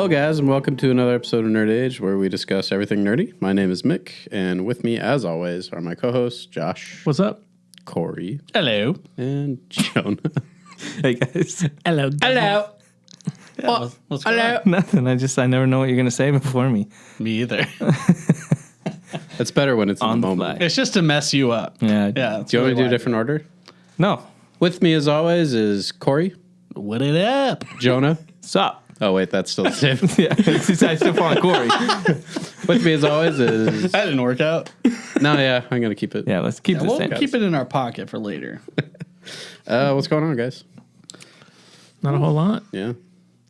Hello, guys, and welcome to another episode of Nerd Age, where we discuss everything nerdy. My name is Mick, and with me, as always, are my co-hosts, Josh. What's up? Corey. Hello. And Jona. Hey guys. Hello. Hello. Yeah, What's going on? Nothing. I never know what you're gonna say before me. Me either. It's better when it's in On the the moment. fly. It's just to mess you up. Yeah. Yeah. Do you want me to do a different order? No. With me, as always, is Corey, What it up? Jonah. Stop. Oh, wait, that's still the same. Yeah. I still follow Corey. With me, as always, is... That didn't work out. No, yeah, I'm going to keep it. Yeah. Let's keep the We'll same. keep it in our pocket for later. What's going on, guys? Not a whole lot. Yeah.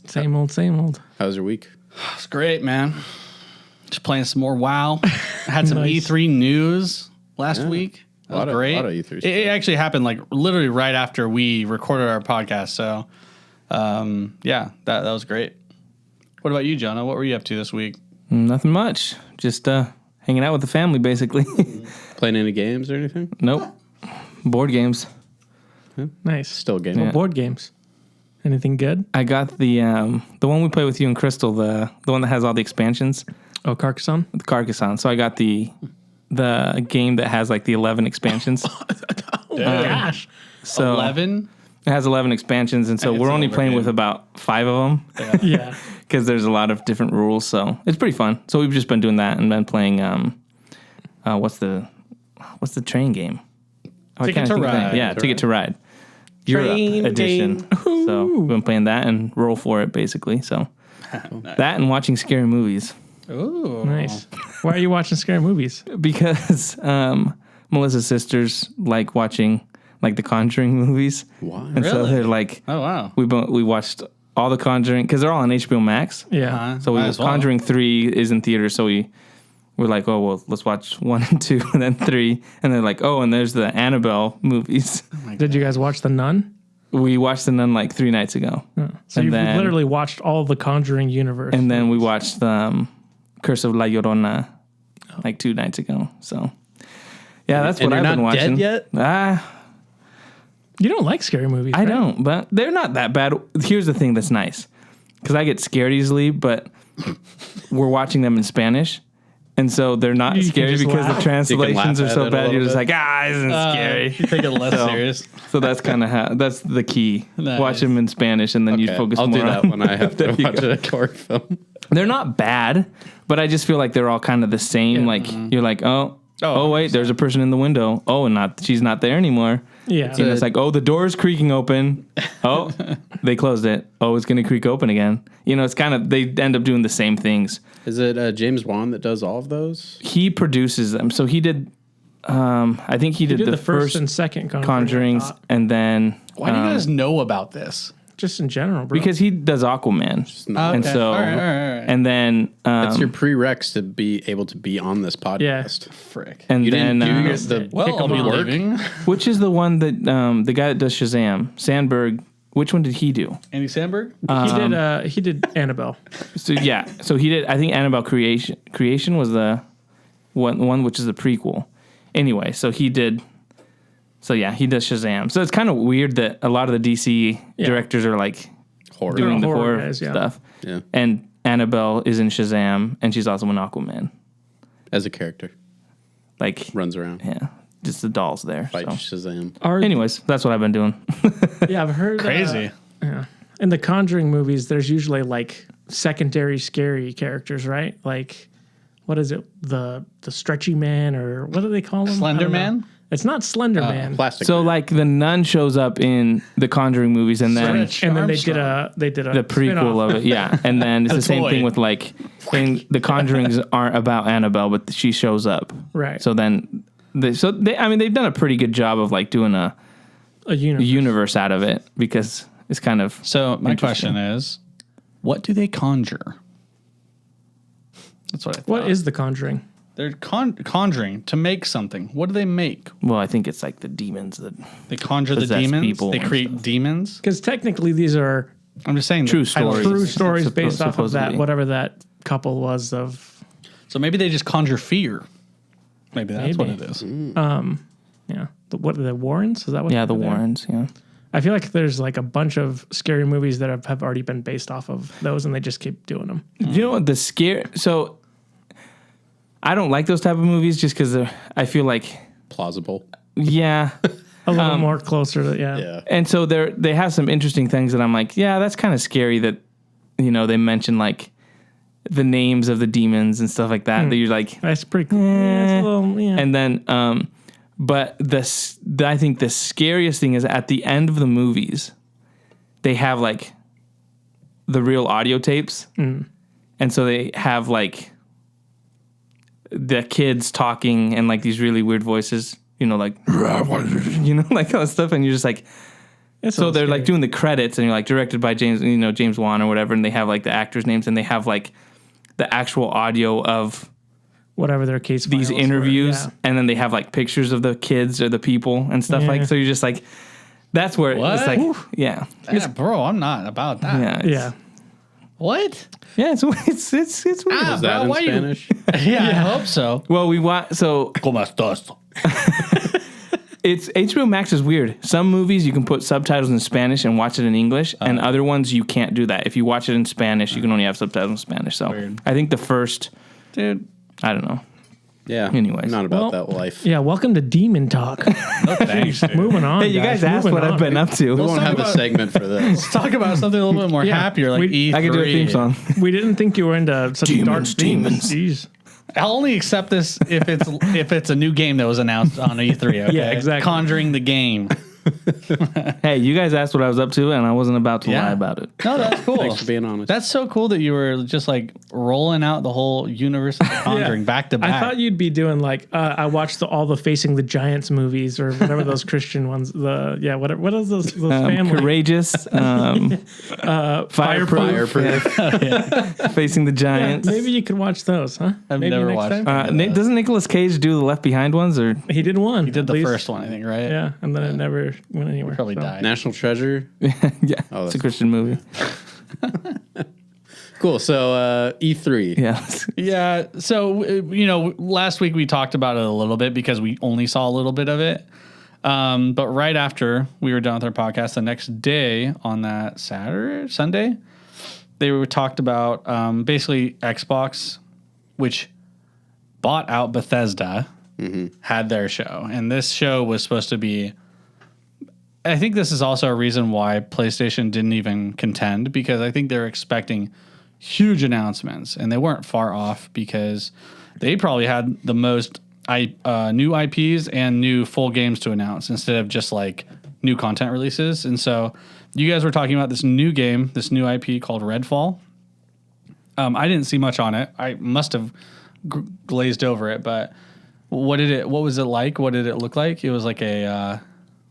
Same old, same old. How's your week? It's great, man. Just playing some more WoW. Had some Nice. E3 news last Yeah. week. That was Lot of great. E3 it stuff. actually happened like literally right after we recorded our podcast. So, yeah, that was great. What about you, Jonah? What were you up to this week? Nothing much. Just hanging out with the family, basically. Playing any games or anything? Nope. Board games. Nice. Still gaming? Yeah. Board games. Anything good? I got the one we play with you and Crystal, the one that has all the expansions, Oh, Carcassonne? the Carcassonne. So I got the game that has like the 11 expansions. Gosh. So 11? it has 11 expansions, and so It's we're an only older playing game. with about 5 of them. Yeah. Because there's a lot of different rules, so it's pretty fun. So we've just been doing that and been playing. What's the train game? Oh, I Ticket can't to think of the name. Ride. Yeah, Ticket to Ride. Europe Train edition. So we've been playing that and roll for it basically. So that and watching scary movies Ooh. Nice. Why are you watching scary movies? because Melissa's sisters like watching like the Conjuring movies. Why? And so Really? they're like, Oh, wow. we watched all the Conjuring because they're all on HBO Max. Yeah. So we Might as well. Conjuring 3 is in theater, so we're like, oh well, let's watch 1 and 2 and then 3, and they're like, oh, and there's the Annabelle movies. Did you guys watch The Nun? We watched them then like 3 nights ago, So And you've then- literally watched all the Conjuring universe. and then we watched Curse of La Llorona like 2 nights ago. So yeah, that's And what you're I've been not dead watching. yet? You don't like scary movies, I right? don't, but they're not that bad. Here's the thing that's nice, because I get scared easily, but we're watching them in Spanish. And so they're not You can scary just because laugh. the translations You are can so laugh at it a bad. You're little just bit. like, isn't scary. You take it less serious. So that's kind of that's the key. Nice. Watch them in Spanish, and then you Okay, focus I'll more do that on. when I have There to you watch go. a horror film. They're not bad, but I just feel like they're all kind of the same. Yeah. Like you're like, oh wait, there's a person in the window. Oh, and she's not there anymore. Yeah. You know, it's like, oh, the door's creaking open. Oh, they closed it. Oh, it's gonna creak open again. You know, it's kind of they end up doing the same things. Is it James Wan that does all of those? He produces them, so he did. I think he You did did the first and second Conjurings, and then Why do you guys know about this? Just in general, bro. because he does Aquaman, not- and Okay. so All right. and then That's your prereqs to be able to be on this Yeah. podcast. Frick. and You then didn't do the Well, I'll be work? leaving. which is the one that the guy that does Shazam, Sandberg. Which one did he do? Andy Samberg? he did Annabelle. So yeah, so he did. I think Annabelle Creation was the one which is the prequel. Anyway, so he did. So yeah, he does Shazam. So it's kind of weird that a lot of the DC directors are like Horror. doing the Horror horror guys, yeah. stuff. Yeah. And Annabelle is in Shazam, and she's also in Aquaman. As a character. Like, Runs around. yeah, just the dolls there. Fights So. Shazam. Anyways, that's what I've been doing. Yeah, I've heard. Crazy. Yeah. In the Conjuring movies, there's usually like secondary scary characters, right? Like, what is it? The stretchy man, or what do they call him? Slender I don't know. Man? It's not Slender Man. Plastic. So Man. like the nun shows up in the Conjuring movies, and then Stretch And then they Armstrong. did a the prequel spin-off. of it, yeah. And then it's the same toy. thing with like, and the Conjurings aren't about Annabelle, but she shows up. Right. So then, they've done a pretty good job of like doing a a universe. universe out of it because it's kind of So my Interesting. question is, what do they conjure? That's what I thought. What is the Conjuring? They're conjuring to make something. What do they make? well, I think it's like the demons that They conjure the Possess demons. people They and create stuff. demons. Because technically these are I'm just saying. True the title- stories. true stories Suppo- based off of that, supposedly. whatever that couple was of. So maybe they just conjure fear. Maybe that's Maybe. what it is. Yeah. What are the Warrens? Is that what? yeah, the they're? Warrens, yeah. I feel like there's like a bunch of scary movies that have already been based off of those, and they just keep doing them. You know what the scare? So I don't like those type of movies just because I feel like Plausible. yeah. A little more closer to Yeah. And so they have some interesting things that I'm like, yeah, that's kind of scary that, you know, they mention like the names of the demons and stuff like that. That you're like, That's pretty cool. Yeah, it's a little, yeah. and then, but I think the scariest thing is at the end of the movies, they have like the real audio tapes. And so they have like the kids talking and like these really weird voices, you know, like, you know, like all that stuff. And you're just like, It's a so little they're scary. like doing the credits and you're like directed by James Wan or whatever. And they have like the actors' names and they have like the actual audio of whatever their case these files were, interviews. yeah. And then they have like pictures of the kids or the people and stuff Yeah. like, so you're just like, that's where What? it's like, yeah. Bro, I'm not about that. Yeah. It's, Yeah. What? Yeah. It's weird. Ah, Was that bro, in why you- Spanish? Yeah, I hope so. Well, so ¿Cómo estás? it's HBO Max is weird. Some movies you can put subtitles in Spanish and watch it in English, and other ones you can't do that. If you watch it in Spanish, you can only have subtitles in Spanish. So Weird. I think the first, Dude. I don't know. Yeah. Anyways. Not about Well, that life. Yeah, welcome to Demon Talk. No thanks, dude. Moving on. Hey, you guys asked moving what I've on. been up We to. won't talk have a about- segment for this. Talk about something a little bit more Yeah, happier, like we- E3. I could do a theme song. We didn't think you were into such dark Demons, themes. demons. Jeez. I'll only accept this if it's a new game that was announced on E3. Okay? Yeah, exactly. Conjuring the game. Hey, you guys asked what I was up to, and I wasn't about to Yeah. lie about it. No, that's cool. Thanks for being honest. That's so cool that you were just like rolling out the whole universe of Conjuring back to back. I thought you'd be doing like I watched all the Facing the Giants movies or whatever those Christian ones. What are those family? Courageous, fireproof, Fireproof. facing the Yeah, giants. maybe you could watch those, huh? I've Maybe never next watched time? Doesn't Nicolas Cage do the Left Behind ones? Or He did one. He did the first one, I think, right? Yeah, and then it never went anywhere. Probably so. died. National Treasure. yeah, Oh, it's that's a Christian movie. Cool. So E3. Yeah, Yeah. So, last week we talked about it a little bit because we only saw a little bit of it. But right after we were done with our podcast, the next day on that Sunday, they were talked about basically Xbox, which bought out Bethesda, had their show. And this show was supposed to be, I think this is also a reason why PlayStation didn't even contend, because I think they're expecting huge announcements, and they weren't far off because they probably had the most new IPs and new full games to announce instead of just like new content releases. And so you guys were talking about this new game, this new IP called Redfall. I didn't see much on it. I must have glazed over it, but what was it like? What did it look like? It was like a,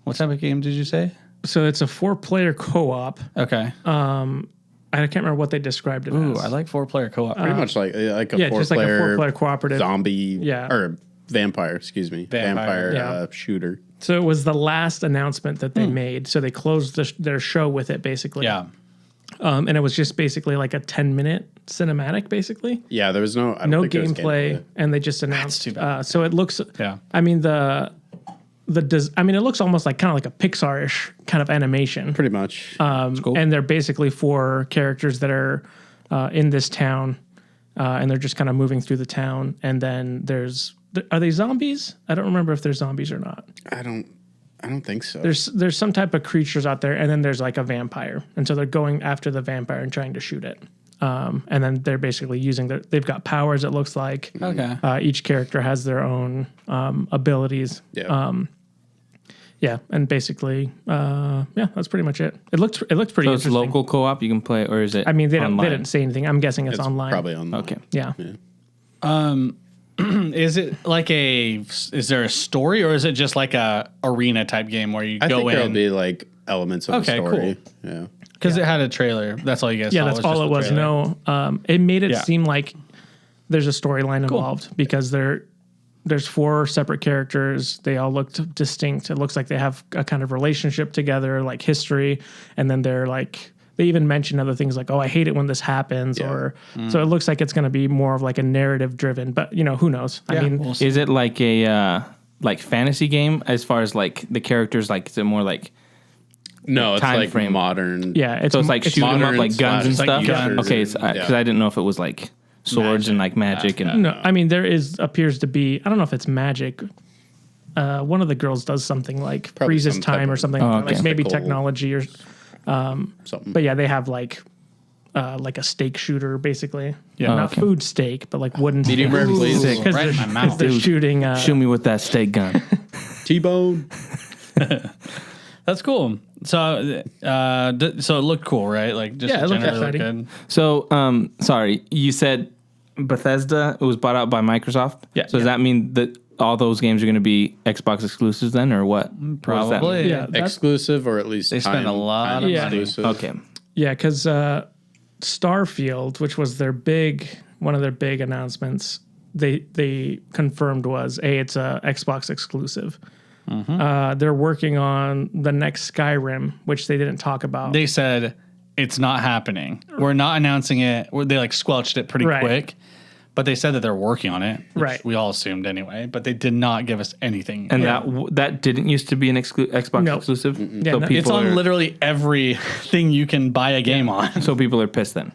what type of game did you say? So it's a 4-player co-op. Okay. I can't remember what they described it Ooh, as. I like 4-player co-op. Pretty much like a Yeah, just like a 4-player four-player cooperative. zombie Yeah. or vampire, excuse me. Vampire yeah. shooter. So it was the last announcement that they made. So they closed their show with it, basically. Yeah. And it was just basically like a 10-minute cinematic, basically. Yeah, there was no I don't No think there was gameplay, and they just announced. too bad. So it looks. Yeah. I mean it looks almost like kind of like a Pixar-ish kind of animation. Pretty much. Cool. And they're basically 4 characters that are in this town, and they're just kind of moving through the town. And then are they zombies? I don't remember if they're zombies or not. I don't think so. There's some type of creatures out there, and then there's like a vampire, and so they're going after the vampire and trying to shoot it. And then they're basically they've got powers. It looks like Okay. each character has their own abilities. yeah. Yeah, and basically, that's pretty much it. It looks pretty so it's interesting. local co-op. You can play, or is it? I mean, they online? didn't say anything. I'm guessing it's online. Probably online. Okay. Yeah. Is it like is there a story, or is it just like a arena type game where you I go think there'll in? be like elements of Okay, the story. Yeah. Because it had a trailer. That's all you guys Yeah, saw. that's all just it the was. trailer. No, it made it Yeah. seem like there's a storyline involved because there's 4 separate characters. They all look distinct. It looks like they have a kind of relationship together, like history, and then they're like they even mention other things like, "Oh, I hate it when this happens," or so it looks like it's going to be more of like a narrative driven. But who knows? Yeah, I mean, we'll see. Is it like a like fantasy game as far as like the characters? Like, is it more like No, it's time like frame. modern. Yeah, So it's like shooting 'em up modern like guns and slash stuff. guns Okay, and- because I didn't know if it was like swords and like magic and no. I mean, there appears to be. I don't know if it's magic. One of the girls does something like Probably freezes some type time or of- something, okay. like maybe Mystical- technology or. something. But yeah, they have like a steak shooter, basically. Yeah. Not okay. food steak, but like wooden Medium steak. rare, please. Sick. Because Right in my mouth. they're shooting. shoot me with that steak gun. T-bone. That's cool. So, so it looked cool, right? Like, just Yeah, it looked generally looked exciting. good. So, sorry, you said Bethesda was bought out by Microsoft. Yeah. So does that mean that all those games are going to be Xbox exclusives then, or what? What does that mean? Probably. Yeah, that's, Exclusive or at least They spend a lot time of money. exclusive. Okay. yeah, because Starfield, which was one of their big announcements, they confirmed was it's a Xbox exclusive. They're working on the next Skyrim, which they didn't talk about. They said it's not happening. We're not announcing it. They like squelched it pretty Right. quick, but they said that they're working on it. Which Right. We all assumed anyway, but they did not give us anything. And that didn't used to be an Xbox No. exclusive. Yeah, So no. it's people on are, literally everything you can buy a game on. so people are pissed then,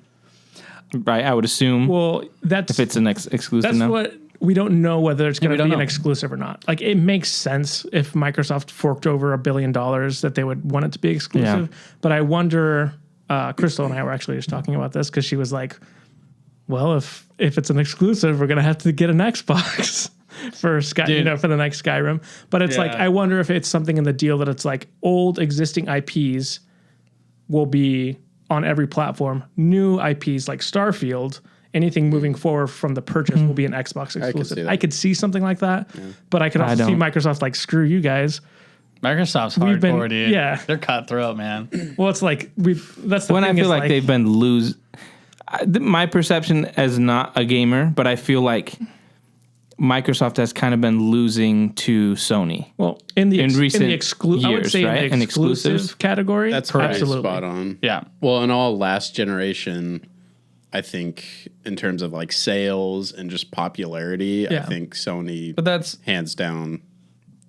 right? I would assume well, that's if it's an exclusive that's now. what we don't know whether it's going we to don't be an know. exclusive or not. Like it makes sense if Microsoft forked over $1 billion that they would want it to be exclusive. Yeah. But I wonder. Crystal and I were actually just talking about this because she was like, "Well, if it's an exclusive, we're gonna have to get an Xbox for for the next Skyrim." But it's like Yeah. I wonder if it's something in the deal that it's like old existing IPs will be on every platform. New IPs like Starfield, anything moving forward from the purchase will be an Xbox exclusive. see that. I could see something like that, but I could also see don't. Microsoft like, screw you guys. Microsoft's We've been- hardcore, dude. yeah. They're cutthroat, man. Well, it's like that's the When thing I feel is, like they've been my perception as not a gamer, but I feel like Microsoft has kind of been losing to Sony. well in the recent I would years, say right? in the And exclusive exclusives? category. That's pretty absolutely. spot on. Yeah. Well, in all last generation, I think in terms of like sales and just popularity, I Yeah. think Sony But that's hands down.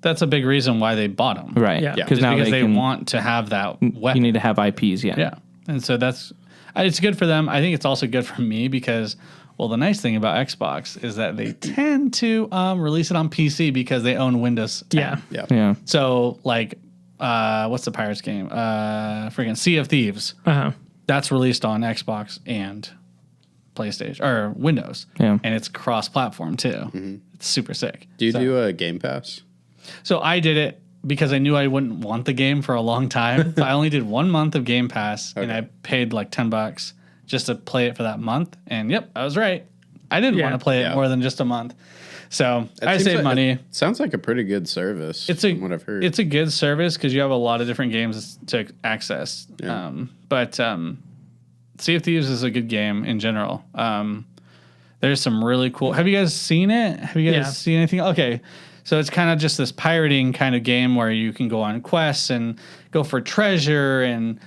a big reason why they bought them. Right. Yeah. Because Just now because they can, want to have that you weapon. need to have IPs, yeah. Yeah. And so it's good for them. I think it's also good for me because, well, the nice thing about Xbox is that they tend to release it on PC because they own Windows 10. Yeah. Yeah. Yeah. So, like, what's the Pirates game? Freaking Sea of Thieves. Uh-huh. That's released on Xbox and PlayStation or Windows. Yeah. And it's cross-platform too. It's super sick. Do you So- do a Game Pass? So I did it because I knew I wouldn't want the game for a long time. So I only did 1 month of Game Pass and I paid like $10 just to play it for that month. And yep, I was right. I didn't Yeah. want to play it Yeah. more than just a month. So I Seems saved like- money. it sounds like a pretty good service. It's from what I've heard. It's a good service because you have a lot of different games to access. Yeah. But Sea of Thieves is a good game in general. There's some really cool. Have you guys seen it? Have you guys Yeah. seen anything? Okay. So it's kind of just this pirating kind of game where you can go on quests and go for treasure and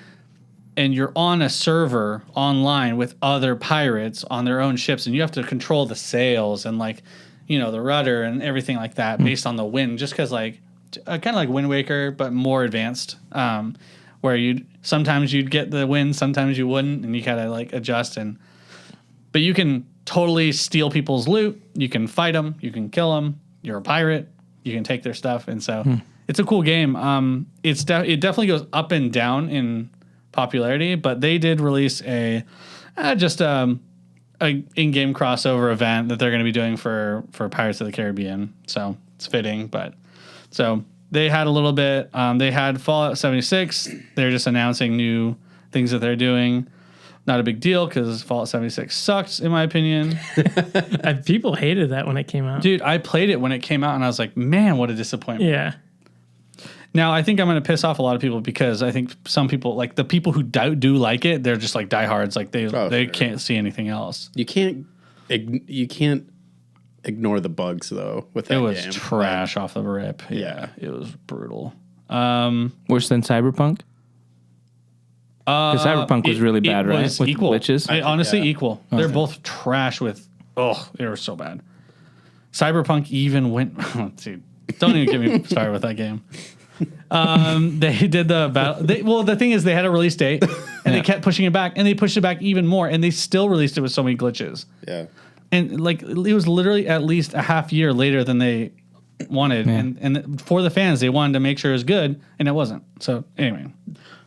you're on a server online with other pirates on their own ships and you have to control the sails and like, you know, the rudder and everything like that based on the wind, just because like kind of like Wind Waker, but more advanced, where sometimes you'd get the wind, sometimes you wouldn't, and you kind of like adjust but you can totally steal people's loot. You can fight them. You can kill them. You're a pirate. You can take their stuff. And so it's a cool game. It definitely goes up and down in popularity, but they did release a in-game crossover event that they're going to be doing for Pirates of the Caribbean. So it's fitting, but so they had a little bit, they had Fallout 76. They're just announcing new things that they're doing. Not a big deal because Fallout 76 sucks, in my opinion. People hated that when it came out. Dude, I played it when it came out and I was like, man, what a disappointment. Yeah. Now, I think I'm going to piss off a lot of people because I think some people, like the people who do like it, they're just like diehards. Like they sure. can't see anything else. you can't ignore the bugs though with that It was game. trash off the rip. Yeah. It was brutal. Worse than Cyberpunk? Because Cyberpunk was really bad, right? Was With equal. glitches? Honestly, yeah. equal. They're both trash with, they were so bad. Cyberpunk even went, dude, don't even get me started with that game. They did the battle. Well, the thing is, they had a release date, and they kept pushing it back, and they pushed it back even more, and they still released it with so many glitches. Yeah. And like it was literally at least a half year later than they wanted, and for the fans, they wanted to make sure it was good, and it wasn't. So anyway,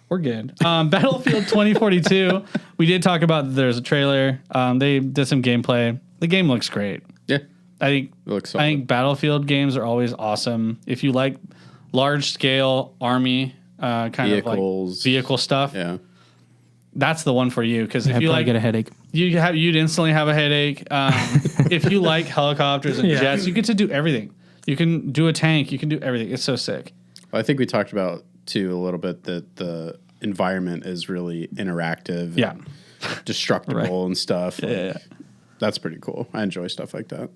we're good. Battlefield 2042. We did talk about there's a trailer. They did some gameplay. The game looks great. Yeah. I think Battlefield games are always awesome. If you like large scale army kind Vehicles. of like vehicle stuff, Yeah. that's the one for you. Because if I'd you probably like, get a headache. you'd instantly have a headache. If you like helicopters and jets, you get to do everything. You can do a tank. You can do everything. It's so sick. I think we talked about too a little bit that the environment is really interactive. Yeah. And destructible and stuff. Yeah. That's pretty cool. I enjoy stuff like that.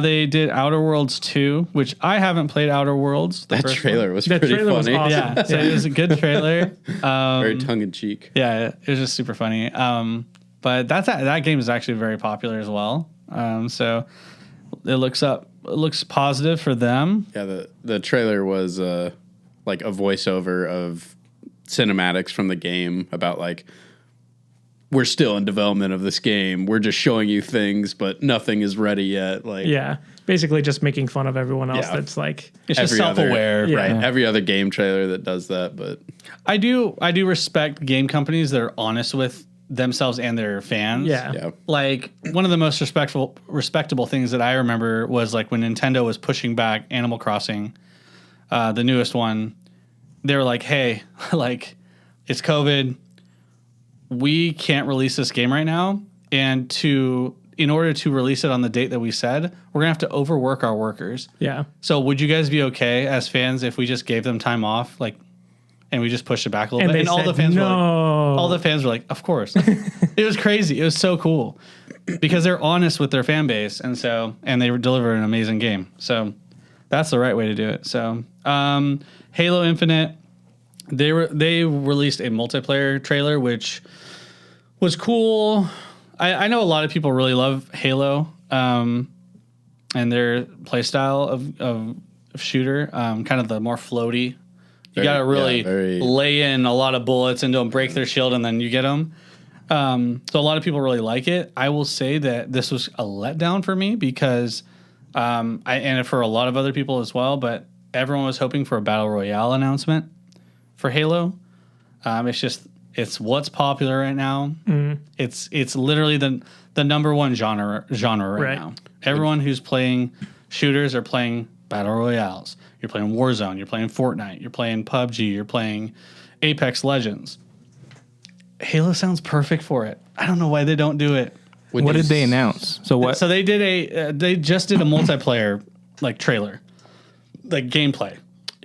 They did Outer Worlds 2, which I haven't played Outer Worlds. That trailer was pretty trailer was funny. awesome. Yeah, so it was a good trailer. Very tongue in cheek. Yeah, it was just super funny. But that game is actually very popular as well. So it looks positive for them. Yeah, the trailer was like a voiceover of cinematics from the game about like, we're still in development of this game. We're just showing you things, but nothing is ready yet. Like, Yeah, basically just making fun of everyone else. Yeah. That's like, It's just every other- self-aware. Yeah. right? Every other game trailer that does that, but I do respect game companies that are honest with themselves and their fans. yeah, yeah, Like one of the most respectable things that I remember was like when Nintendo was pushing back Animal Crossing, the newest one. They were like, "Hey, like it's COVID. We can't release this game right now, and in order to release it on the date that we said, we're gonna have to overwork our workers. yeah. So would you guys be okay as fans if we just gave them time off, like, and we just pushed it back a little And bit?" they And all said the fans were like, no. all the fans were like, "Of course." It was crazy. It was so cool because they're honest with their fan base, and they deliver an amazing game. So that's the right way to do it. So Halo Infinite, they released a multiplayer trailer, which was cool. I know a lot of people really love Halo and their playstyle of shooter, kind of the more floaty. You got to really lay in a lot of bullets and don't break their shield, and then you get them. So a lot of people really like it. I will say that this was a letdown for me because, and for a lot of other people as well, but everyone was hoping for a Battle Royale announcement for Halo. It's what's popular right now. It's literally the number one genre right now. Everyone who's playing shooters are playing Battle Royales. You're playing Warzone. You're playing Fortnite. You're playing PUBG. You're playing Apex Legends. Halo sounds perfect for it. I don't know why they don't do it. What did they announce? So what? So they just did a multiplayer like trailer, like gameplay.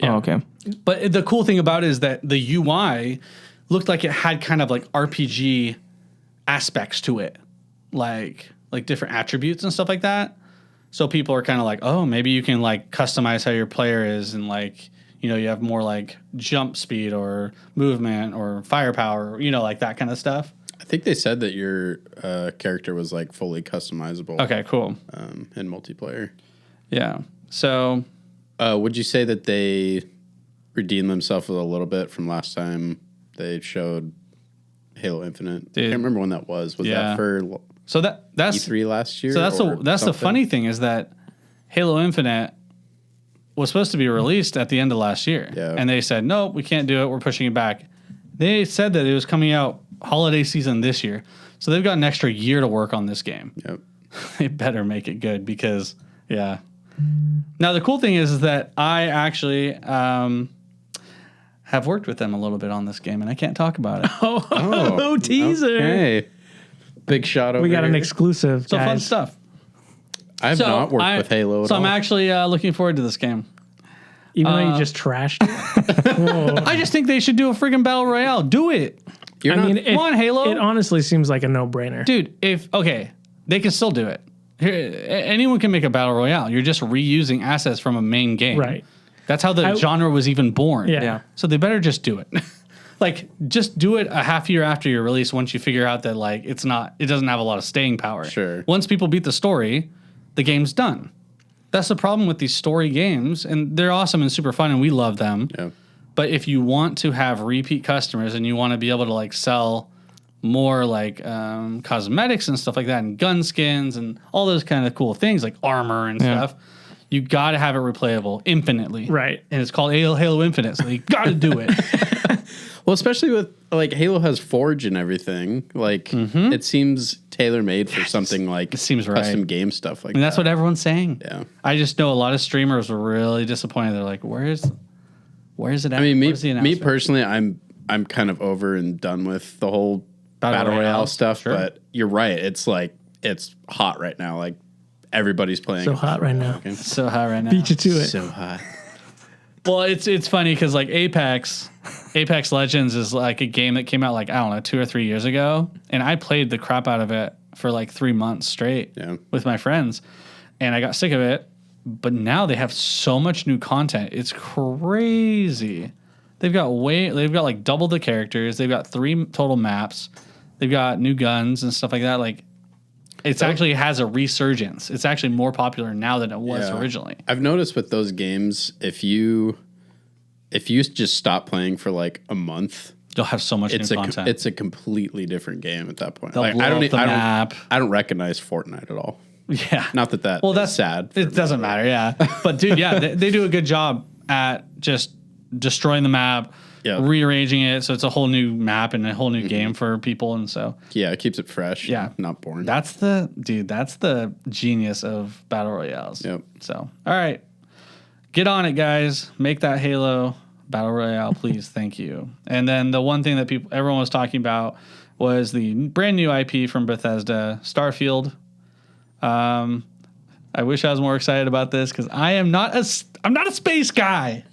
Oh, okay. But the cool thing about it is that the UI looked like it had kind of like RPG aspects to it, like different attributes and stuff like that. So people are kind of like, oh, maybe you can like customize how your player is, and like, you know, you have more like jump speed or movement or firepower, you know, like that kind of stuff. I think they said that your character was like fully customizable. Okay, cool. In multiplayer. Yeah. So would you say that they redeemed themselves a little bit from last time they showed Halo Infinite? I can't remember when that was. Was that for that's E3 last year? So that's the funny thing is that Halo Infinite was supposed to be released at the end of last year. Yeah. And they said, no, we can't do it. We're pushing it back. They said that it was coming out holiday season this year. So they've got an extra year to work on this game. Yep. They better make it good because, yeah. Now, the cool thing is that I actually have worked with them a little bit on this game, and I can't talk about it. Oh, teaser. Hey, big shot over We got an here. exclusive, So guys. fun stuff. I have not worked with Halo at all. I'm actually looking forward to this game. Even though you just trashed it. I just think they should do a friggin' battle royale. Do it, You're I not, mean, Come on, Halo. It honestly seems like a no-brainer. dude. They can still do it. Anyone can make a battle royale. You're just reusing assets from a main game. Right. That's how the genre was even born. Yeah. So they better just do it. Like, just do it a half year after your release once you figure out that, like, it doesn't have a lot of staying power. Sure. Once people beat the story, the game's done. that's the problem with these story games, and they're awesome and super fun, and we love them. Yeah. But if you want to have repeat customers and you want to be able to like sell more like cosmetics and stuff like that, and gun skins and all those kind of cool things like armor and stuff, you got to have it replayable infinitely. Right. And it's called Halo Infinite, so you got to do it. Well, especially with like Halo has Forge and everything. Like it seems tailor made for something like it seems right. custom game stuff like And that. that's what everyone's saying. Yeah. I just know a lot of streamers were really disappointed. They're like, where's it at? I mean, Where's the me announcement? personally, I'm kind of over and done with the whole Battle Royale stuff. sure. But you're right. It's like it's hot right now. Like everybody's playing. So hot right now. It's so hot right now. Beat you to it. So hot. Well, it's funny because like Apex Legends is like a game that came out like, I don't know, 2 or 3 years ago. And I played the crap out of it for like 3 months straight with my friends. And I got sick of it. But now they have so much new content. It's crazy. They've got like double the characters. They've got 3 total maps. They've got new guns and stuff like that. Like it's actually has a resurgence. It's actually more popular now than it was originally. I've noticed with those games, if you just stop playing for like a month, You'll have so much new content. it's a completely different game at that point. They'll blow up the map. I don't recognize Fortnite at all. Yeah. Not that that's is sad. It doesn't matter, yeah. But dude, yeah, they do a good job at just destroying the map, rearranging it so it's a whole new map and a whole new game for people, and so Yeah, it keeps it fresh. Yeah. Not boring. that's the genius of battle royales. Yep. So, all right. Get on it, guys. Make that Halo Battle Royale, please. Thank you. And then the one thing that everyone was talking about was the brand new IP from Bethesda, Starfield. I wish I was more excited about this because I'm not a space guy.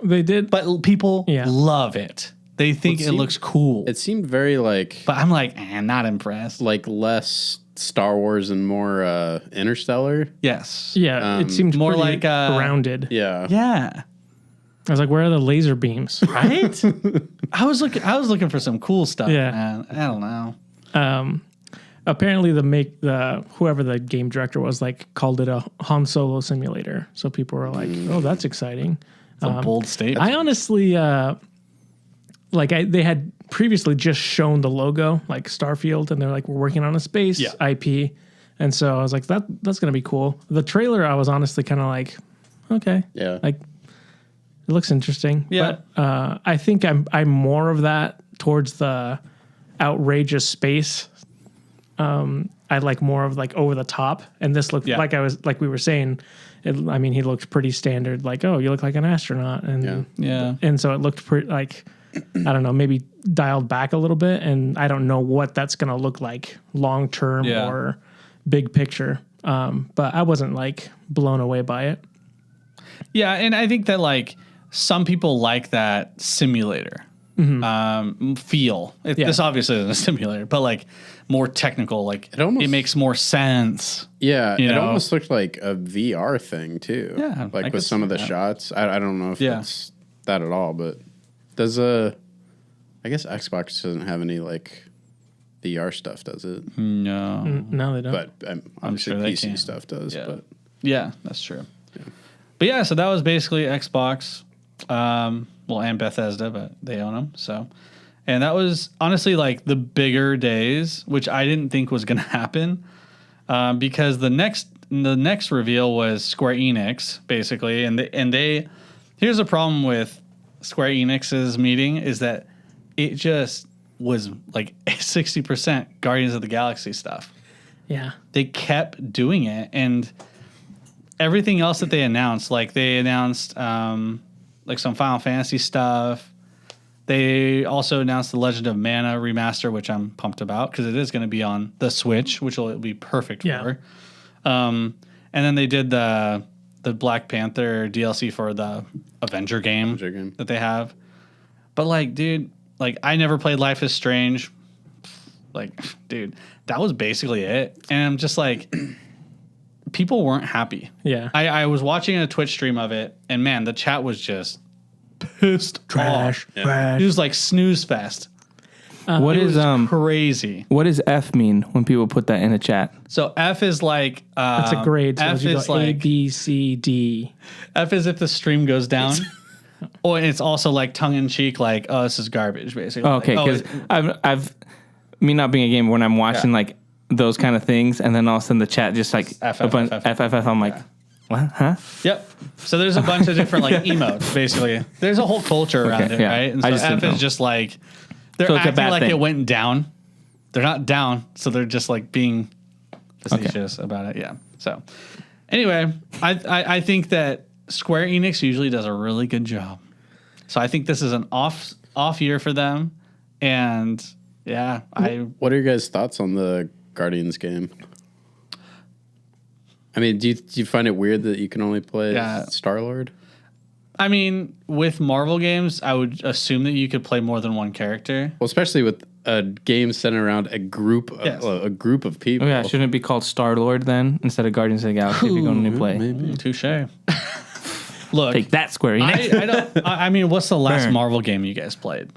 They did, But people love it. They think it looks cool. It seemed very like But I'm like, not impressed. like less Star Wars and more Interstellar. Yes. yeah, it seemed more pretty like, grounded. Yeah. Yeah. I was like, where are the laser beams? Right? I was looking for some cool stuff, Yeah. man. I don't know. Apparently, whoever the game director was called it a Han Solo simulator. So people were like, "Oh, that's exciting." It's a bold statement. I honestly they had previously just shown the logo, like Starfield, and they're like, "We're working on a space IP," and so I was like, "That's gonna be cool." The trailer, I was honestly kind of like, "Okay, Yeah. like it looks interesting." Yeah. But I think I'm more of that towards the outrageous space. I like more of like over the top, and this looked like we were saying. He looked pretty standard. Like, oh, you look like an astronaut, and and so it looked pretty like I don't know, maybe dialed back a little bit, and I don't know what that's gonna look like long term or big picture. But I wasn't like blown away by it. Yeah, and I think that like some people like that simulator feel. This obviously isn't a simulator, but like more technical. Like it makes more sense. Yeah, You it know? almost looked like a VR thing too. Yeah, I like could with some of the see that. shots. I don't know if it's that at all, but does I guess Xbox doesn't have any like VR stuff, does it? No. No, they don't. But obviously sure they PC can. stuff does. Yeah. But Yeah, that's true. But yeah, so that was basically Xbox, and Bethesda, but they own them. So, and that was honestly like the bigger days, which I didn't think was going to happen, because the next reveal was Square Enix basically, and they here's a problem with Square Enix's meeting is that it just was like 60% Guardians of the Galaxy stuff. yeah. They kept doing it, and everything else that they announced, like they announced like some Final Fantasy stuff. They also announced the Legend of Mana remaster, which I'm pumped about because it is going to be on the Switch, which will be perfect for. And then they did the Black Panther DLC for the Avenger game that they have. But like, dude, like I never played Life is Strange. Like, dude, that was basically it. And I'm just like, people weren't happy. Yeah. I was watching a Twitch stream of it, and man, the chat was just pissed Trash. off. Trash. It was like snooze fest. What is crazy. what does F mean when people put that in a chat? So F is like It's a grade. So F you is go A, like B, C, D. F is if the stream goes down. Or it's also like tongue in cheek, like, oh, this is garbage, basically. Okay, Like, because I've me not being a gamer when I'm watching like those kind of things, and then all of a sudden the chat just like F, a F, bunch F, F. F. I'm like, what? Huh? Yep. So there's a bunch of different like emotes, basically. There's a whole culture around Okay, it, yeah. right? And so I just F didn't is know. just like they're So it's a acting bad like thing. it went down. They're not down, so they're just like being facetious about it. Yeah. So anyway, I think that Square Enix usually does a really good job. So I think this is an off year for them, and yeah, What are your guys' thoughts on the Guardians game? I mean, do you find it weird that you can only play Star-Lord? I mean, with Marvel games, I would assume that you could play more than one character. Well, especially with a game centered around a group of people. Oh yeah, shouldn't it be called Star Lord then instead of Guardians of the Galaxy if you're going to play? Touche. Look, Take that, Square Enix. I mean, what's the last Burn. Marvel game you guys played?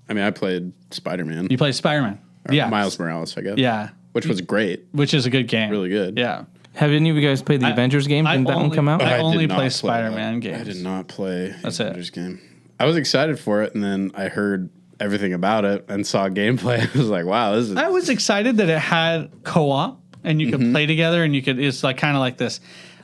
I mean, I played Spider-Man. You played Spider-Man. Yeah. Miles Morales, I guess. Yeah. Which was great. Which is a good game. Really good. Yeah. Have any of you guys played the Avengers game? Didn't that one come out? I did only not play that. Spider-Man games. I did not play That's the it. Avengers game. I was excited for it, and then I heard everything about it and saw gameplay. I was like, wow, this is... I was excited that it had co-op and you could play together and you could, it's like kind of like this.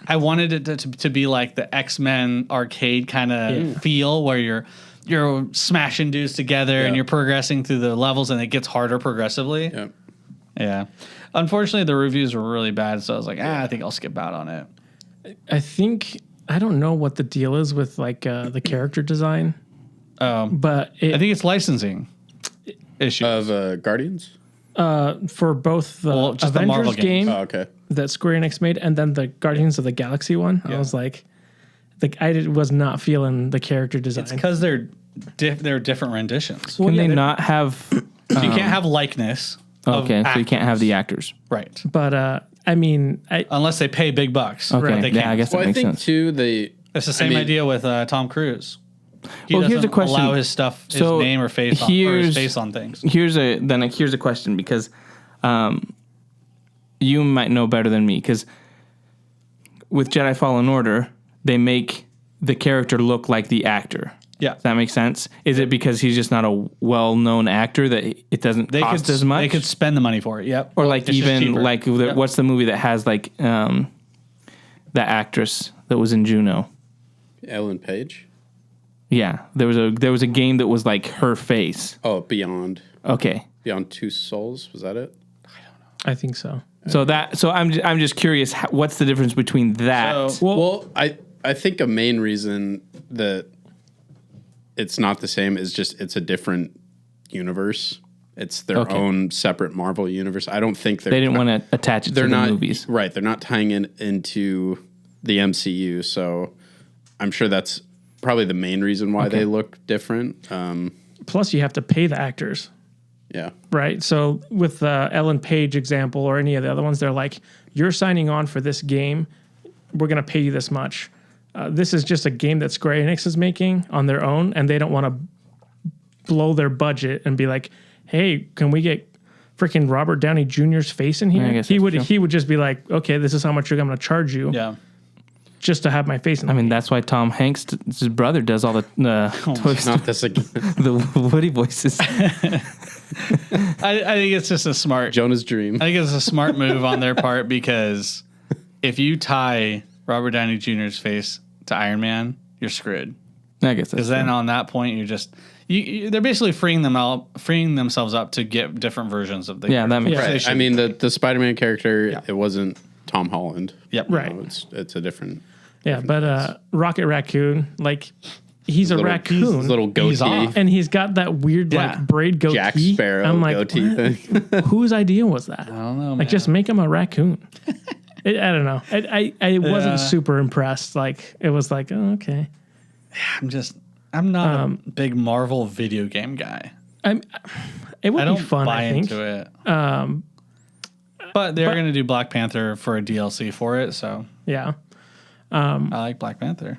I wanted it to be like the X-Men arcade kind of feel where you're smashing dudes together and you're progressing through the levels and it gets harder progressively. Yeah. Yeah. Unfortunately, the reviews were really bad, so I was like, I think I'll skip out on it. I don't know what the deal is with like the character design, but I think it's licensing issues. Of Guardians? for both the just the Marvel Avengers games. game Oh, okay. that Square Enix made and then the Guardians of the Galaxy one, I was like, was not feeling the character design. It's because they're different renditions. Well, Can yeah, they they're- not have? So you can't have likeness. of Okay, so you can't have actors. the actors. Right. But I mean, Unless they pay big bucks. Okay, They yeah, can't. I guess that Well, I makes think, sense. too, they... It's the same mean- idea with Tom Cruise. He Well, here's a doesn't question. allow his stuff, his So name or face on, or his here's- face on things. Here's a question because you might know better than me because with Jedi Fallen Order they make the character look like the actor. Yeah. Does that make sense? Is it because he's just not a well-known actor that it doesn't cost as much? They could spend the money for it. Yep. or like It's just even cheaper. like Yep. what's the movie that has like the actress that was in Juno? Ellen Page? Yeah, there was a game that was like her face. Oh, Beyond. Okay. Beyond Two Souls? Was that it? I think so. So I'm just curious what's the difference between that So- Well, I think a main reason that it's not the same is just it's a different universe. It's their Okay. own separate Marvel universe. I don't think they didn't want to attach it to they're the not movies. right. They're not tying it into the MCU, so I'm sure that's probably the main reason why they look different. Plus, you have to pay the actors. Yeah, Right. So with the Ellen Page example or any of the other ones, they're like, you're signing on for this game. We're going to pay you this much. This is just a game that Square Enix is making on their own, and they don't want to blow their budget and be like, hey, can we get freaking Robert Downey Jr.'s face in here? I guess He that's true. would just be like, okay, this is how much I'm going to charge you Yeah. just to have my face in I mean, that's why Tom Hanks, his brother, does all the Toy Story- not this again. the Woody voices. I think it's just a smart. Jonah's dream. I think it's a smart move on their part because if you tie Robert Downey Jr.'s face to Iron Man, you're screwed. I guess that's Because then true. on that point, you're just they're basically freeing themselves up to get different versions of the Yeah, that makes Yeah. sense. Right. I mean, the Spider-Man character, it wasn't Tom Holland. Yep. You Right. know, it's a different Yeah, but Rocket Raccoon, like, he's a little, raccoon. little goatee, He's off. And he's got that weird Yeah. like braid goatee. Jack Sparrow I'm like, goatee what? thing. Whose idea was that? I don't know, man. Like, just make him a raccoon. I don't know. I wasn't Yeah. super impressed. Like, it was like, oh, okay. I'm not a big Marvel video game guy. It would I don't be fun. buy I think. into it. But they're going to do Black Panther for a DLC for it, so Yeah, I like Black Panther.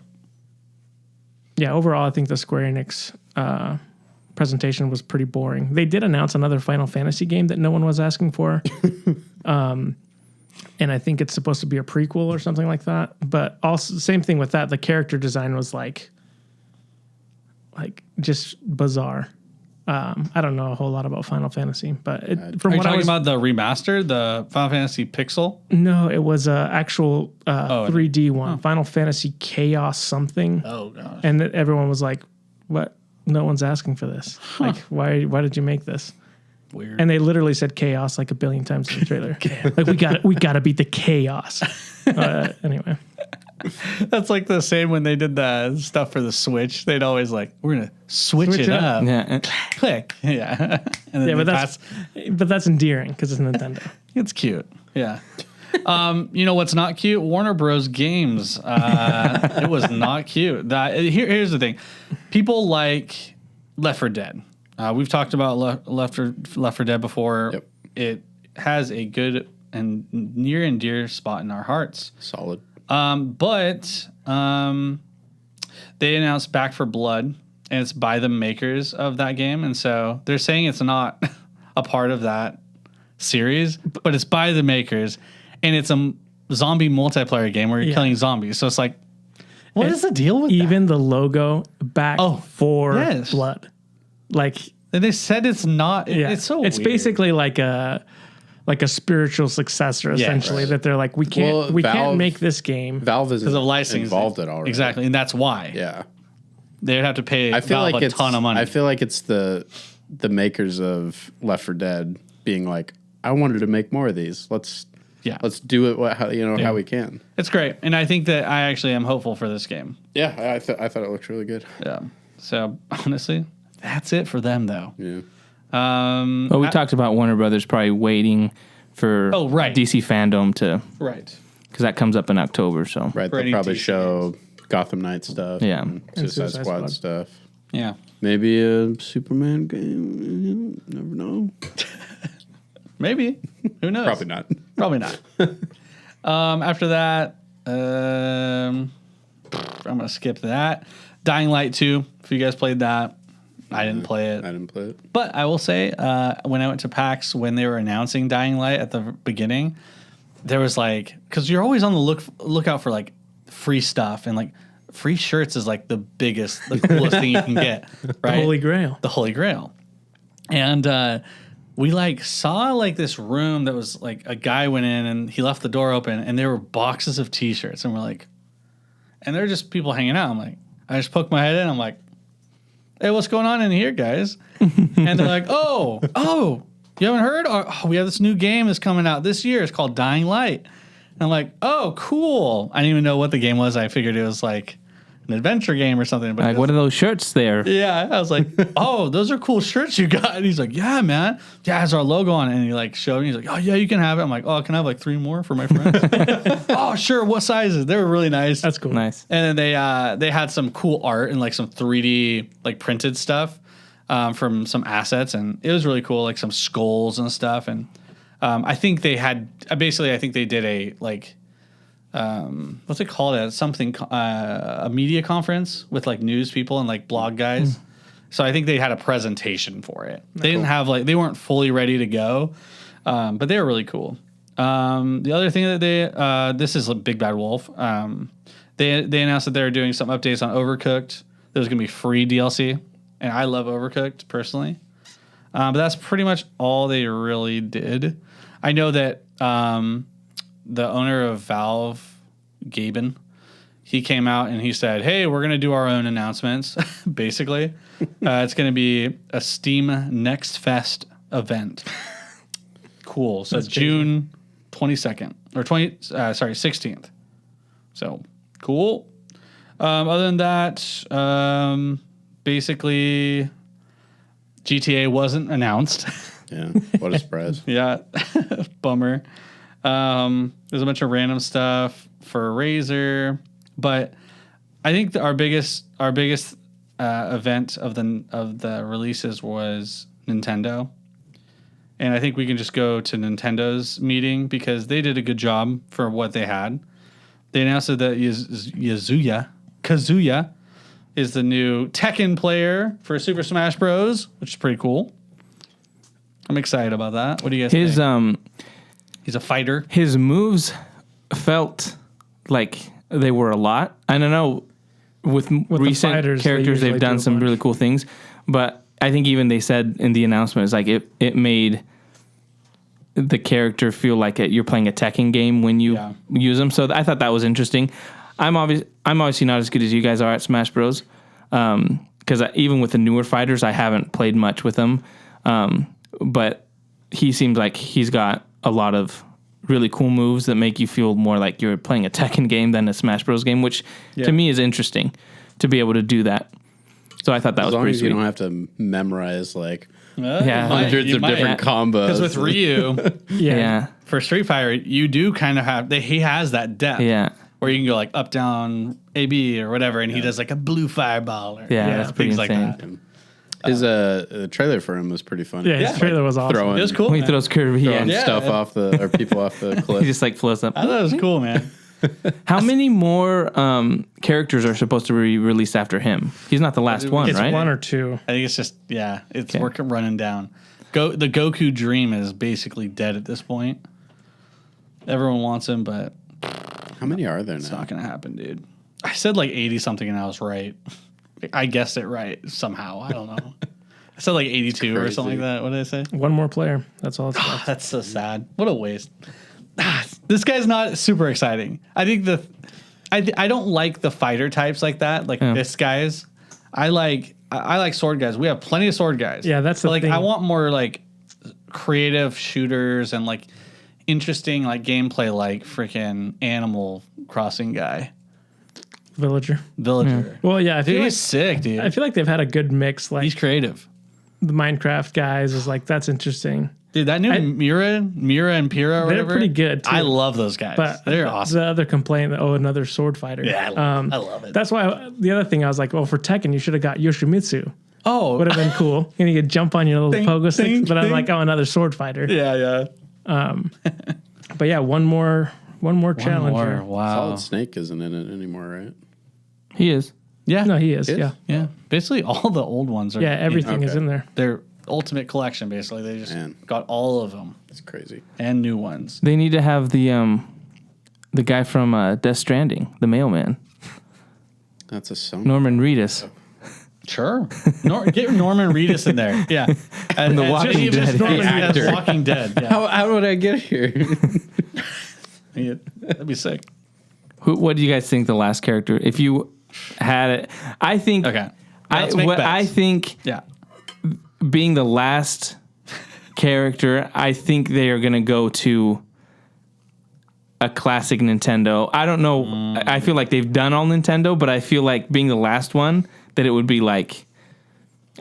yeah. Overall, I think the Square Enix presentation was pretty boring. They did announce another Final Fantasy game that no one was asking for. And I think it's supposed to be a prequel or something like that. But also, same thing with that. The character design was like just bizarre. I don't know a whole lot about Final Fantasy, but from Are you what I talking was about the remaster, the Final Fantasy Pixel? no, it was a actual 3D one, Oh. Final Fantasy Chaos something, Oh gosh. and everyone was like, "What? No one's asking for this. Like, why did you make this?" Weird. And they literally said chaos like a billion times in the trailer. Like we got to beat the chaos. Anyway, That's like the same when they did the stuff for the Switch. They'd always like, we're gonna switch Switch it it up. up. Yeah. Click. Yeah. And then yeah, they but that's endearing because it's Nintendo. it's cute. Yeah. You know what's not cute? Warner Bros. Games. It was not cute. Here's the thing. People like Left 4 Dead. We've talked about Left 4 Dead before. Yep. It has a good and near and dear spot in our hearts. Solid. But they announced Back for Blood, and it's by the makers of that game. And so they're saying it's not a part of that series, but it's by the makers. And it's a zombie multiplayer game where you're killing zombies. So it's like, what is the deal with Even the logo Back for yes. Blood. Like, that? They said it's not. yeah, It's so it's weird. basically like a spiritual successor, essentially. right. That they're like, we can't Valve- make this game. Valve is because of licensing. involved it already. Exactly. And that's why. Yeah. They would have to pay I feel Valve like a ton of money. I feel like it's the makers of Left 4 Dead being like, I wanted to make more of these. Let's do it how we can. It's great. And I think that I actually am hopeful for this game. Yeah, I thought it looked really good. Yeah. So honestly, that's it for them though. Yeah. Well, we talked about Warner Brothers probably waiting for right. DC fandom to, Right. because that comes up in October. So Right, For any they'll probably DC show Gotham Knight stuff. Yeah. And And Suicide Suicide Squad Squad. stuff. Yeah. Maybe a Superman game. You never know. Maybe. Who knows? Probably not. Probably not. After that, I'm gonna skip that. Dying Light 2. If you guys played that, I didn't play it. I didn't play it. But I will say, when I went to PAX, when they were announcing Dying Light at the beginning, there was like, because you're always on the lookout for like free stuff, and like free shirts is like the coolest thing you can get, right? The Holy Grail. The Holy Grail. And we like saw like this room that was like a guy went in and he left the door open, and there were boxes of T-shirts, and we're like, and they're just people hanging out. I'm like, I just poked my head in. I'm like, hey, what's going on in here, guys? And they're like, oh, you haven't heard? Oh, we have this new game that's coming out this year. It's called Dying Light. And I'm like, oh, cool. I didn't even know what the game was. I figured it was like an adventure game or something. But like, what are those shirts there? yeah, I was like, oh, those are cool shirts you got. And he's like, yeah, man. Yeah, it has our logo on it. And he like showed me. He's like, oh, yeah, you can have it. I'm like, oh, can I have like 3 more for my friends? Oh, sure. What sizes? They were really nice. That's cool. Nice. And then they had some cool art and like some 3D like printed stuff from some assets, and it was really cool, like some skulls and stuff. And I think they had basically, I think they did a like what's it called? Something a media conference with like news people and like blog guys. So I think they had a presentation for it. They didn't have like, they weren't fully ready to go, but they were really cool. The other thing that they this is Big Bad Wolf. They announced that they were doing some updates on Overcooked. There's gonna be free DLC, and I love Overcooked personally. But that's pretty much all they really did. I know that the owner of Valve, Gaben, he came out and he said, hey, we're going to do our own announcements, basically. It's going to be a Steam Next Fest event. Cool. So That's June 22nd, or 16th. So, cool. Other than that, basically, GTA wasn't announced. Yeah, what a surprise. Yeah, bummer. There's a bunch of random stuff for Razer, but I think our biggest event of the releases was Nintendo, and I think we can just go to Nintendo's meeting because they did a good job for what they had. They announced that Kazuya is the new Tekken player for Super Smash Bros., which is pretty cool. I'm excited about that. What do you guys think? He's a fighter. His moves felt like they were a lot. I don't know. With recent fighters, characters, they've done some really cool things. But I think even they said in the announcement, it's like it made the character feel like you're playing a Tekken game when you use them. So I thought that was interesting. I'm obviously not as good as you guys are at Smash Bros. Because even with the newer fighters, I haven't played much with them. But he seems like he's got a lot of really cool moves that make you feel more like you're playing a Tekken game than a Smash Bros. Game, which to me is interesting to be able to do that. So I thought that was pretty sweet. You don't have to memorize like hundreds of different combos. Because with Ryu, yeah, for Street Fighter, you do kind of have he has that depth. Yeah. Where you can go like up, down, AB or whatever, and he does like a blue fireball or that's pretty things insane. like that. His trailer for him was pretty fun. Yeah, his trailer was awesome. Throwing, It was cool. When he throws Kirby, throwing stuff off or people off the cliff. he just like floats up. I thought it was cool, man. How many more characters are supposed to be released after him? He's not the last one, It's right? one or two. I think it's just it's working running down. The Goku dream is basically dead at this point. Everyone wants him, but How many are there it's now? not gonna happen, dude. I said like 80 something and I was right. I guessed it right somehow. I don't know. I said like 82 or something like that. What did I say? One more player. That's all it's left. That's so sad. What a waste. This guy's not super exciting. I think I don't like the fighter types like that. Like this guy's. I like sword guys. We have plenty of sword guys. Yeah, that's the thing. I want more like creative shooters and like interesting like gameplay like freaking Animal Crossing guy. Villager. Well, yeah, I feel dude, like he's sick, dude. I feel like they've had a good mix. Like He's creative. the Minecraft guys is like that's interesting. Dude, that new Mira and Pira or They're whatever. pretty good, too. I love those guys. But They're awesome. The other complaint, another sword fighter. Yeah, I love it. That's why the other thing I was like, well, for Tekken, you should have got Yoshimitsu. Oh, Would have been cool. And you could jump on your little Ding, pogo sticks. ding, But I'm ding. like, oh, another sword fighter. yeah. But yeah, one more challenger. Wow. Solid Snake isn't in it anymore, right? He is. Yeah. No, he is. Is? Yeah. Yeah. Basically, all the old ones are. Yeah, everything is Okay. in there. Their ultimate collection, basically. They just Man. got all of them It's crazy. and new ones. They need to have the guy from Death Stranding, the mailman, That's a song. Norman Reedus. Sure. Get Norman Reedus in there. Yeah. And The Walking Dead. Norman The Reedus, actor. Walking Dead. Yeah. How would I get here? Yeah, that'd be sick. What do you guys think the last character? If you had it, I think. Okay. Let's make bets. I think Yeah. being the last character, I think they are going to go to a classic Nintendo. I don't know. I feel like they've done all Nintendo, but I feel like being the last one, that it would be like,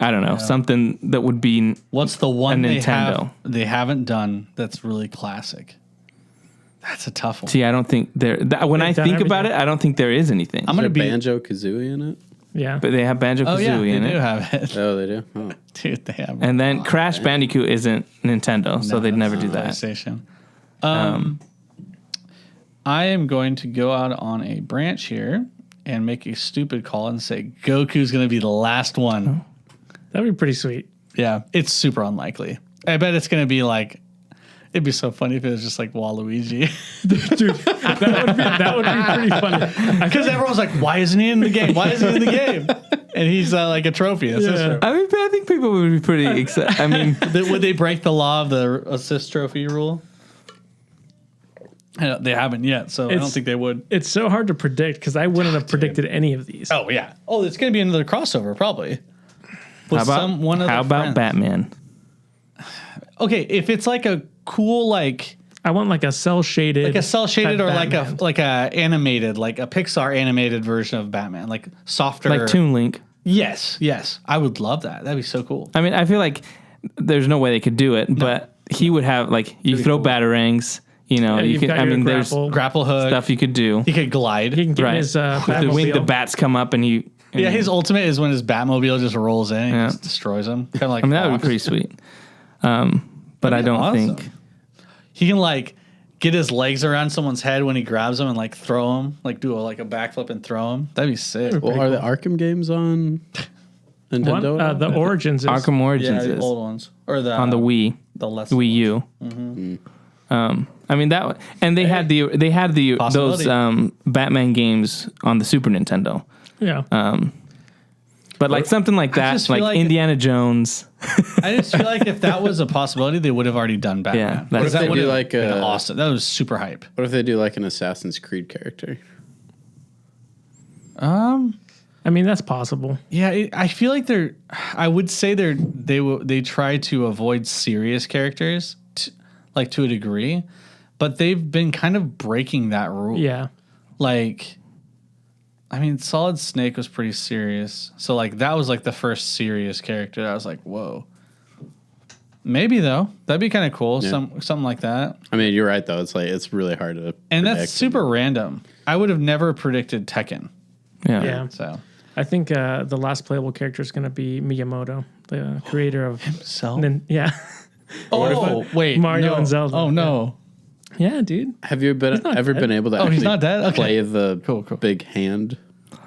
I don't know, something that would be. What's the one A they Nintendo. they haven't done that's really classic? That's a tough one. See, I don't think there. When I They've done think about it, everything. I don't think there is anything. I'm gonna be. Banjo Kazooie in it? Yeah. But they have Banjo Oh yeah, Kazooie they in do it, have it, Oh, they do? Oh. dude. They have. and then Crash Bandicoot isn't Nintendo, so they'd never do that. PlayStation. I am going to go out on a branch here and make a stupid call and say Goku's going to be the last one. That'd be pretty sweet. Yeah, it's super unlikely. I bet it's going to be like. It'd be so funny if it was just like Waluigi. Dude, that would be pretty funny. Because everyone's like, why isn't he in the game? Why isn't he in the game? And he's like a trophy. Assist Yeah. trophy. I mean, I think people would be pretty excited. I mean, Would they break the law of the assist trophy rule? They haven't yet, so I don't It's- think they would. It's so hard to predict because I wouldn't have predicted any of these. Oh, yeah. Oh, it's going to be another crossover, probably. how about Batman? Okay, if it's like a cool, like I want like a cell shaded, a cell shaded or Batman. like a animated, like a Pixar animated version of Batman, like softer. Like Toon Link. Yes, I would love that. That'd be so cool. I mean, I feel like there's no way they could do it, but he would have like you throw batarangs. You know, Yeah, you you've can. got I your mean, there's grapple. Grapple hook. stuff you could do. He could glide. He can get Right. his With the wing, the Batmobile. bats come up and you. And Yeah, his ultimate is when his Batmobile just rolls in and Yeah. just destroys him. Kind of like I mean, that would be Fox. pretty sweet. But I don't awesome. think. He can like get his legs around someone's head when he grabs them and like throw them, like do a backflip and throw them. That'd be sick. Well, are the Arkham games on Nintendo? One, the Origins is Arkham Origins Yeah, the is old ones or the on the Wii, the less Wii U. I mean that, and they had those Possibility. Batman games on the Super Nintendo. yeah. But like something like I just that, feel like like- Indiana Jones. I just feel like if that was a possibility, they would have already done Batman. Yeah, Because What if that they would do have like been a- awesome. That was super hype. What if they do like an Assassin's Creed character? I mean, that's possible. Yeah, I feel like I would say they try to avoid serious characters, like to a degree, but they've been kind of breaking that rule. Yeah. Like, I mean, Solid Snake was pretty serious, so like that was like the first serious character. I was like, whoa. Maybe though, that'd be kind of cool. Yeah. Something like that. I mean, you're right though. It's like it's really hard to And predict. that's super random. I would have never predicted Tekken. Yeah. So I think the last playable character is going to be Miyamoto, the creator of yeah. oh wait, Mario no. and Zelda. Oh no. Yeah, dude. Have you ever been able to Oh, actually he's not dead? Okay. play the Cool. big hand,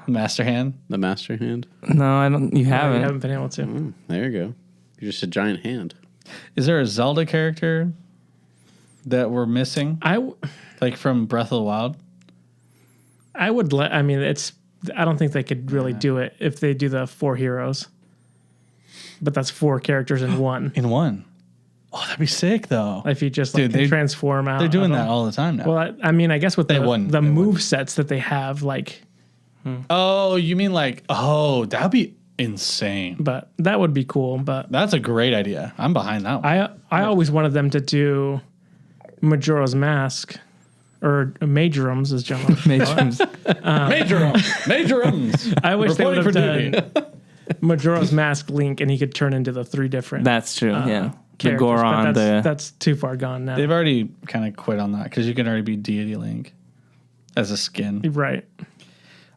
Master Hand. the master hand? No, I don't. You I haven't. haven't been able to. There you go. You're just a giant hand. Is there a Zelda character that we're missing, like from Breath of the Wild? I would let. I mean, I don't think they could really do it if they do the 4 heroes. But that's 4 characters in one. In one. Oh, that'd be sick though. If you just Dude, can they- transform out. They're doing of that them. all the time now. Well, I mean, I guess with They the wouldn't. move sets that they have, like, Oh, you mean like? Oh, that'd be insane. but that would be cool. But That's a great idea. I'm behind that one. I always wanted them to do Majora's Mask or Majorums, as Jona. Majorums. I wish they would have Reporting done for Majora's Mask Link, and he could turn into the 3 different. That's true. Yeah, the characters, Goron. but that's too far gone now. They've already kind of quit on that because you can already be Deity Link as a skin. Right.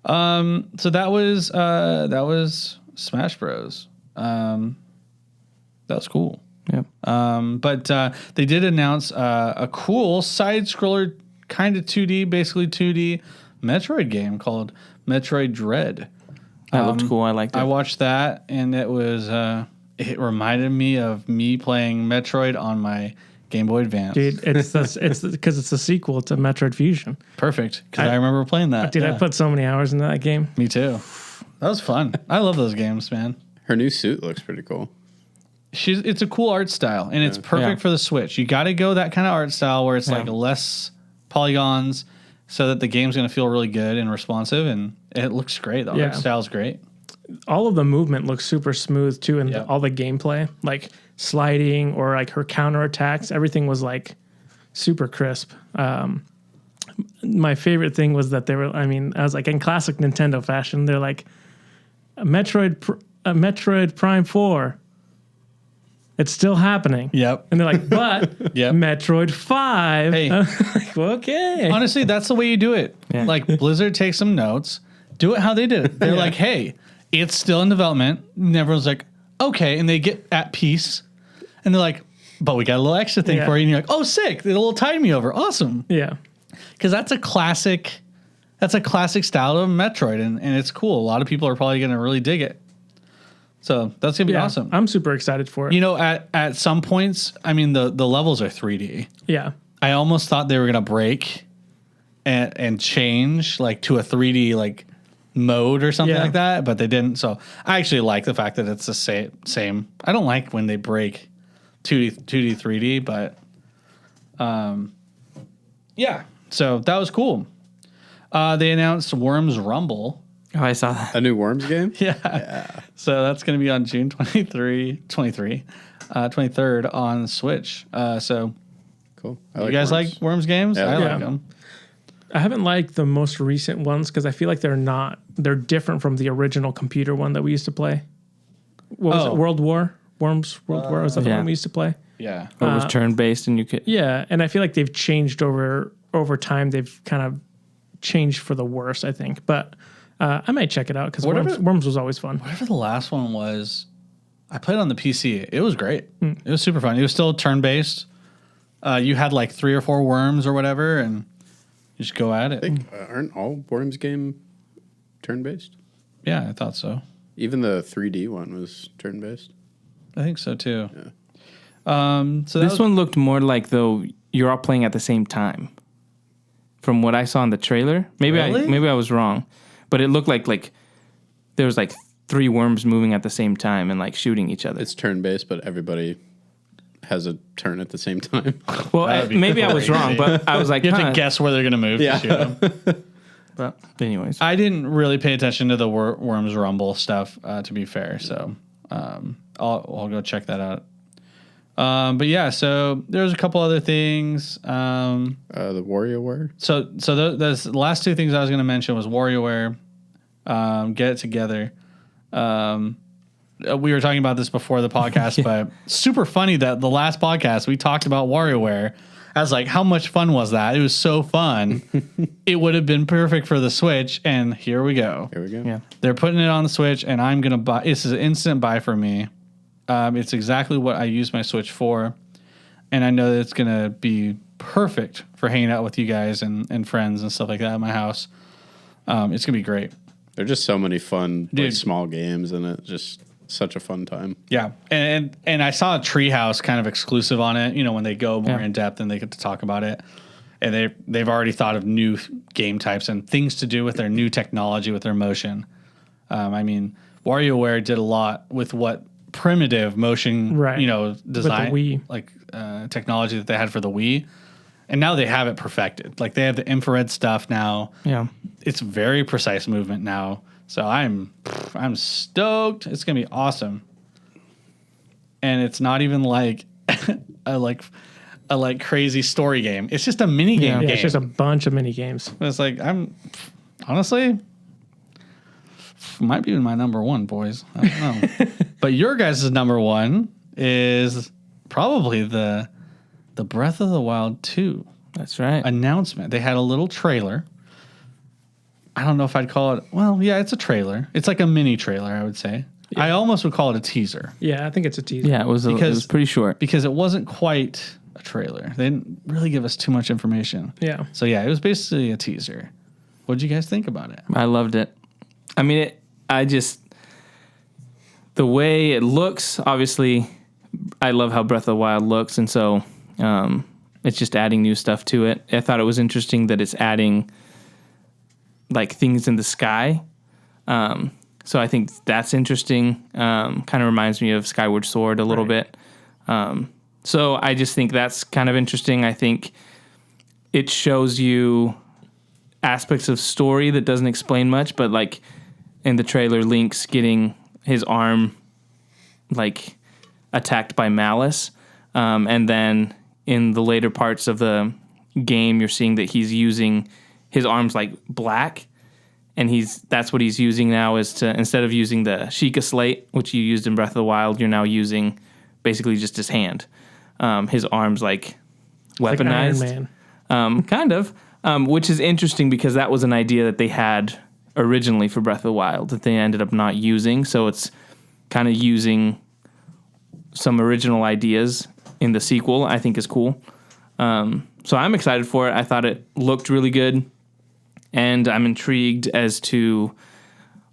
So that was Smash Bros. That was cool. Yep. But they did announce a cool side scroller, kind of 2D, basically 2D Metroid game called Metroid Dread. That looked cool. I liked it. I watched that and it was it reminded me of me playing Metroid on my Game Boy Advance. Dude, it's because it's a sequel to Metroid Fusion. Perfect, because I remember playing that. Dude, Yeah. I put so many hours into that game. Me too. That was fun. I love those games, man. Her new suit looks pretty cool. It's a cool art style, and it's perfect Yeah. for the Switch. You got to go that kind of art style where it's like less polygons, so that the game's going to feel really good and responsive, and it looks great. The art style's great. All of the movement looks super smooth too, and all the gameplay, like sliding or like her counterattacks, everything was like super crisp. My favorite thing was that I was like, in classic Nintendo fashion, they're like, Metroid Prime 4. It's still happening. Yep. And they're like, but Yep. Metroid 5. Hey. I'm like, well, okay. Honestly, that's the way you do it. Yeah. Like Blizzard takes some notes, do it how they did it. They're like, hey, it's still in development. And everyone's like, okay. And they get at peace. And they're like, but we got a little extra thing Yeah. for you. And you're like, oh, sick. It'll tide me over. Awesome. Yeah. Because that's a classic style of Metroid. And it's cool. A lot of people are probably going to really dig it. So that's going to be Yeah. awesome. I'm super excited for it. You know, at some points, I mean, the levels are 3D. Yeah. I almost thought they were gonna break and change like to a 3D like mode or something Yeah. like that, but they didn't. So I actually like the fact that it's the same. I don't like when they break 2D 3D, but yeah. So that was cool. They announced Worms Rumble. Oh, I saw that. A new Worms game? Yeah. So that's going to be on June 23rd on Switch. So Cool. you guys like Worms games? Yeah. I Yeah. like them. I haven't liked the most recent ones because I feel like they're different from the original computer one that we used to play. What was Oh. it? World War? Worms World War? Was that the yeah. one we used to play? Yeah. It was turn based, and you could. Yeah. And I feel like they've changed over time. They've kind of changed for the worse, I think. But I might check it out because Whatever- Worms was always fun. Whatever the last one was, I played on the PC. It was great. Hmm. It was super fun. It was still turn based, You had like 3 or 4 worms or whatever, and you just go at it. I think, aren't all Worms game turn-based? Yeah, I thought so. Even the 3D one was turn-based. I think so too. Yeah. So This one looked more like though you're all playing at the same time. From what I saw in the trailer, maybe I was wrong, but it looked like there was like 3 worms moving at the same time and like shooting each other. It's turn-based, but everybody has a turn at the same time. Well, maybe I was wrong, but I was like, you have to guess where they're going to move to shoot them. But anyways, I didn't really pay attention to the Worms Rumble stuff, to be fair. So I'll go check that out. But yeah, so there's a couple other things. The WarioWare. So those the last 2 things I was going to mention was WarioWare. Get it together. We were talking about this before the podcast, but super funny that the last podcast we talked about WarioWare. I was like, how much fun was that? It was so fun. It would have been perfect for the Switch, and here we go. Here we go. yeah, They're putting it on the Switch, and I'm going to buy. This is an instant buy for me. It's exactly what I use my Switch for, and I know that it's going to be perfect for hanging out with you guys and friends and stuff like that at my house. It's going to be great. There are just so many fun like, Dude. small games, and it's just such a fun time. Yeah, and I saw a Treehouse kind of exclusive on it. You know, when they go more in depth and they get to talk about it, and they've already thought of new game types and things to do with their new technology with their motion. I mean, WarioWare did a lot with what primitive motion, Right. design, With the Wii. like technology that they had for the Wii, and now they have it perfected. Like they have the infrared stuff now. yeah. It's very precise movement now. So I'm stoked. It's gonna be awesome. And it's not even like a crazy story game. It's just a mini game. Yeah, it's just a bunch of mini games. It's like I'm honestly might be my number 1, boys. I don't know. But your guys' number 1 is probably the Breath of the Wild 2 That's right. announcement. They had a little trailer. I don't know if I'd call it. Well, yeah, it's a trailer. It's like a mini trailer, I would say. Yeah. I almost would call it a teaser Yeah, I think it's a teaser. Yeah, it was pretty short. because it wasn't quite a trailer. They didn't really give us too much information. Yeah. So yeah, it was basically a teaser. What did you guys think about it? I loved it. I mean, the way it looks, obviously, I love how Breath of the Wild looks, and so it's just adding new stuff to it. I thought it was interesting that it's adding like things in the sky. So I think that's interesting. Kind of reminds me of Skyward Sword a little bit. So I just think that's kind of interesting. I think it shows you aspects of story that doesn't explain much, but like in the trailer, Link's getting his arm like attacked by malice. And then in the later parts of the game, you're seeing that he's using his arms like black, and that's what he's using now is to, instead of using the Sheikah Slate, which you used in Breath of the Wild, you're now using basically just his hand. His arms like weaponized. Like Iron Man. Kind of, which is interesting because that was an idea that they had originally for Breath of the Wild that they ended up not using. So it's kind of using some original ideas in the sequel, I think is cool. So I'm excited for it. I thought it looked really good, and I'm intrigued as to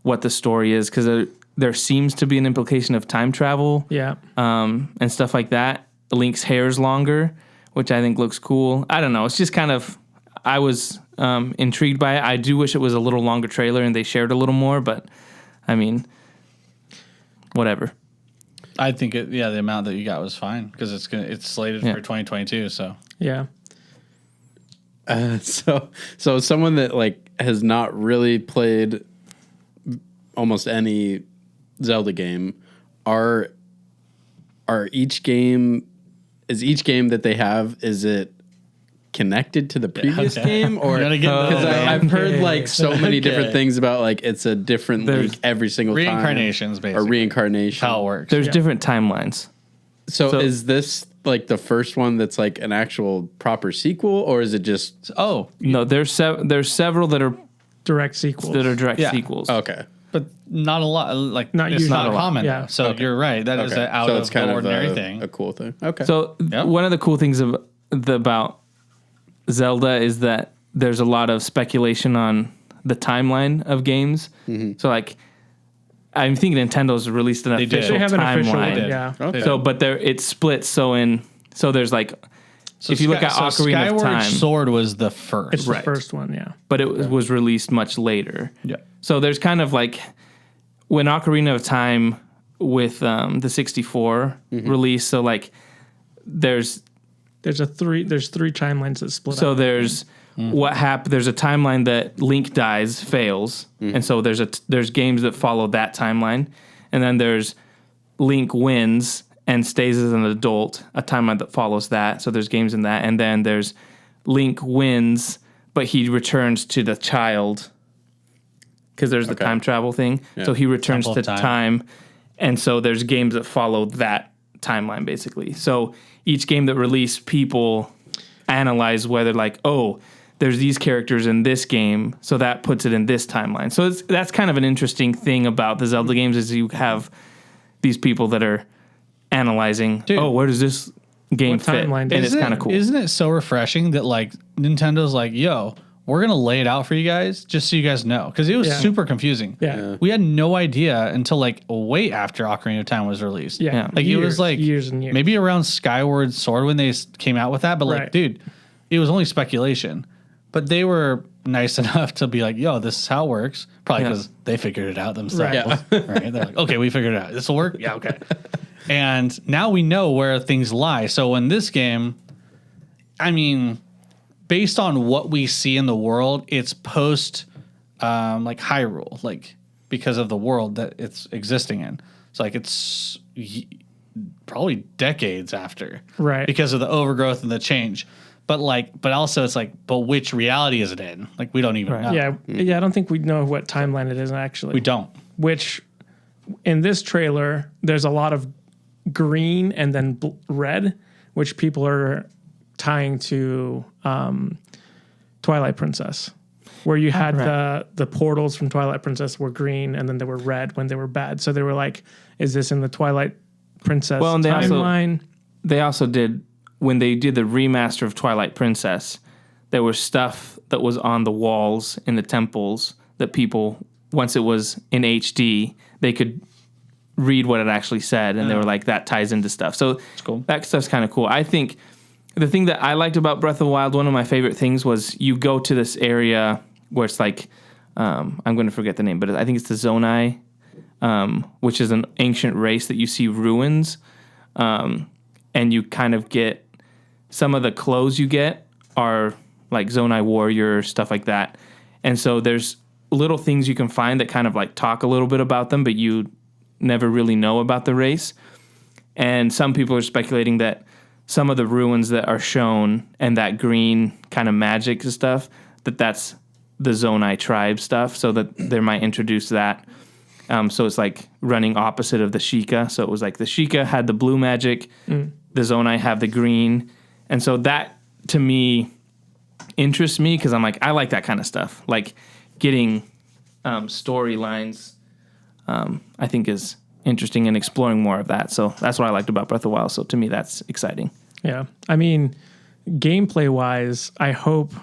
what the story is because there seems to be an implication of time travel, Yeah. and stuff like that. Link's hair's longer, which I think looks cool. I don't know. It's just kind of, I was intrigued by it. I do wish it was a little longer trailer and they shared a little more, but I mean, whatever. I think the amount that you got was fine because it's slated for 2022. So Yeah. So someone that like has not really played almost any Zelda game, is each game that they have, is it connected to the previous game, or because I've heard like so many different things about like it's a different Link every single reincarnations, time, basically, or reincarnation. how it works. There's different timelines. So is this like the first one that's like an actual proper sequel, or is it just No, there's several that are Direct sequels. direct sequels. okay? but not a lot. Like Not it's usually. not Not a lot. common. Yeah. So you're right. That is Okay. an out So of it's kind the of ordinary thing. a cool thing. Okay. So Yep. one of the cool things about Zelda is that there's a lot of speculation on the timeline of games. So like, I think Nintendo's released an official They have an official timeline. one, yeah. Okay. So, but it's split. So there's like, if you look at Ocarina of Skyward Time, Sword was the first. It's the first one, yeah. but it was released much later. Yeah. So there's kind of like when Ocarina of Time with the 64 release. So like there's three timelines that split. so up. there's what happened. There's a timeline that Link dies, fails, and so there's games that follow that timeline, and then there's Link wins and stays as an adult, a timeline that follows that. So there's games in that, and then there's Link wins, but he returns to the child because there's the time travel thing. Yeah. So he returns Temple to of time, and so there's games that follow that timeline basically. So each game that released, people analyze whether like, oh, there's these characters in this game, so that puts it in this timeline. So that's kind of an interesting thing about the Zelda games is you have these people that are analyzing, Dude, where does this game what fit? timeline And does it's kind of cool. Isn't it so refreshing that like Nintendo's like, yo, we're going to lay it out for you guys just so you guys know. Because it was Yeah. super confusing. Yeah. We had no idea until like way after Ocarina of Time was released. Yeah. Like it was like years and years. maybe around Skyward Sword when they came out with that. But like, Right. dude, it was only speculation. But they were nice enough to be like, yo, this is how it works. Probably Yeah. because they figured it out themselves. Right. Right. They're like, okay, we figured it out. This will work? Yeah, okay. And now we know where things lie. So in this game, I mean, based on what we see in the world, it's post like Hyrule, like because of the world that it's existing in. So like it's probably decades after. Right. Because of the overgrowth and the change. But also it's like, but which reality is it in? Like we don't even know. Yeah, I don't think we know what timeline it is actually. We don't. Which, in this trailer, there's a lot of green and then red, which people are tying to Twilight Princess, where you had the portals from Twilight Princess were green and then they were red when they were bad. So they were like, is this in the Twilight Princess and timeline? They also did, when they did the remaster of Twilight Princess, there was stuff that was on the walls in the temples that people, once it was in HD, they could read what it actually said, and they were like, that ties into stuff. So cool. That stuff's kind of cool. I think the thing that I liked about Breath of the Wild, one of my favorite things was you go to this area where it's like, I'm going to forget the name, but I think it's the Zonai, which is an ancient race that you see ruins, and you kind of get, some of the clothes you get are like Zonai warrior, stuff like that. And so there's little things you can find that kind of like talk a little bit about them, but you never really know about the race. And some people are speculating that some of the ruins that are shown and that green kind of magic stuff, that's the Zonai tribe stuff, so that they might introduce that. So it's like running opposite of the Sheikah. So it was like the Sheikah had the blue magic, the Zonai have the green. And so that, to me, interests me because I'm like, I like that kind of stuff. Like getting storylines, I think is interesting and exploring more of that. So that's what I liked about Breath of the Wild. So to me, that's exciting. Yeah. I mean, gameplay-wise, I hope,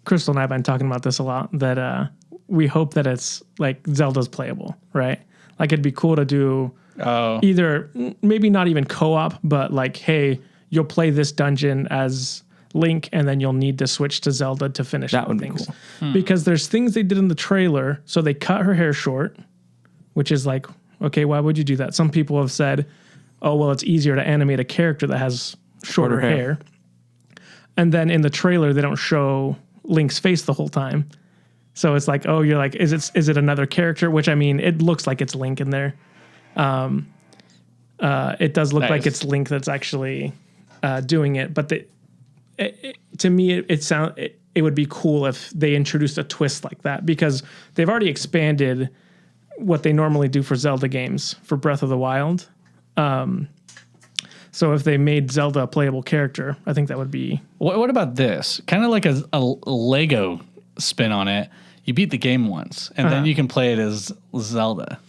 Crystal and I have been talking about this a lot, that we hope that it's like Zelda's playable, right? Like it'd be cool to do either, maybe not even co-op, but like, hey, you'll play this dungeon as Link and then you'll need to switch to Zelda to finish That would be things. cool. Because there's things they did in the trailer. So they cut her hair short, which is like, okay, why would you do that? Some people have said, oh, well, it's easier to animate a character that has shorter hair. And then in the trailer, they don't show Link's face the whole time. So it's like, oh, you're like, is it another character? Which, I mean, it looks like it's Link in there. It does look like it's Link that's actually doing it. But to me, it would be cool if they introduced a twist like that, because they've already expanded what they normally do for Zelda games for Breath of the Wild. So if they made Zelda a playable character, I think that would be... What about this? Kind of like a Lego spin on it. You beat the game once, and then you can play it as Zelda.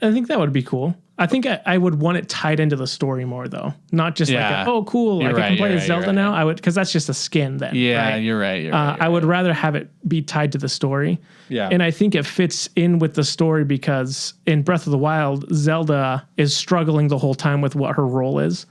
I think that would be cool. I think I would want it tied into the story more though, not just Yeah. like oh cool, You're like I can right, play you're as right, Zelda you're now. I would because that's just a skin then. Yeah, right? you're right. You're right. I would rather have it be tied to the story. Yeah. And I think it fits in with the story because in Breath of the Wild, Zelda is struggling the whole time with what her role is.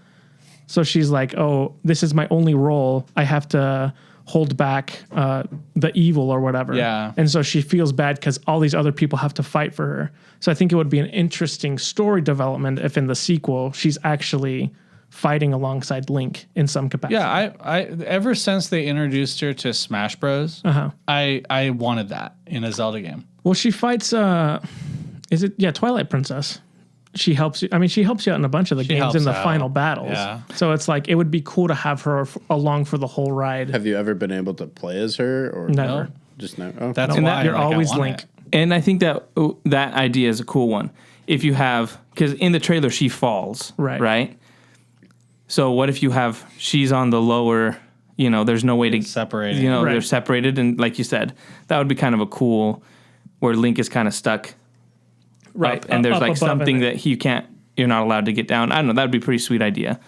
So she's like, oh, this is my only role. I have to hold back the evil or whatever. Yeah. And so she feels bad because all these other people have to fight for her. So I think it would be an interesting story development if in the sequel she's actually fighting alongside Link in some capacity. Yeah, I ever since they introduced her to Smash Bros, I wanted that in a Zelda game. Well, she fights. Twilight Princess. She helps you. I mean, she helps you out in a bunch of the games in the out. final battles. Yeah. So it's like it would be cool to have her along for the whole ride. Have you ever been able to play as her or Never. just no? Oh. That's And why that you're like, I always want Link. it. And I think that that idea is a cool one. If you have, because in the trailer she falls, right? So what if you have she's on the lower, there's no way to Separating. they're separated, and like you said, that would be kind of a cool where Link is kind of stuck, Right. up, and there's Up like above something and that you're not allowed to get down. I don't know. That would be a pretty sweet idea.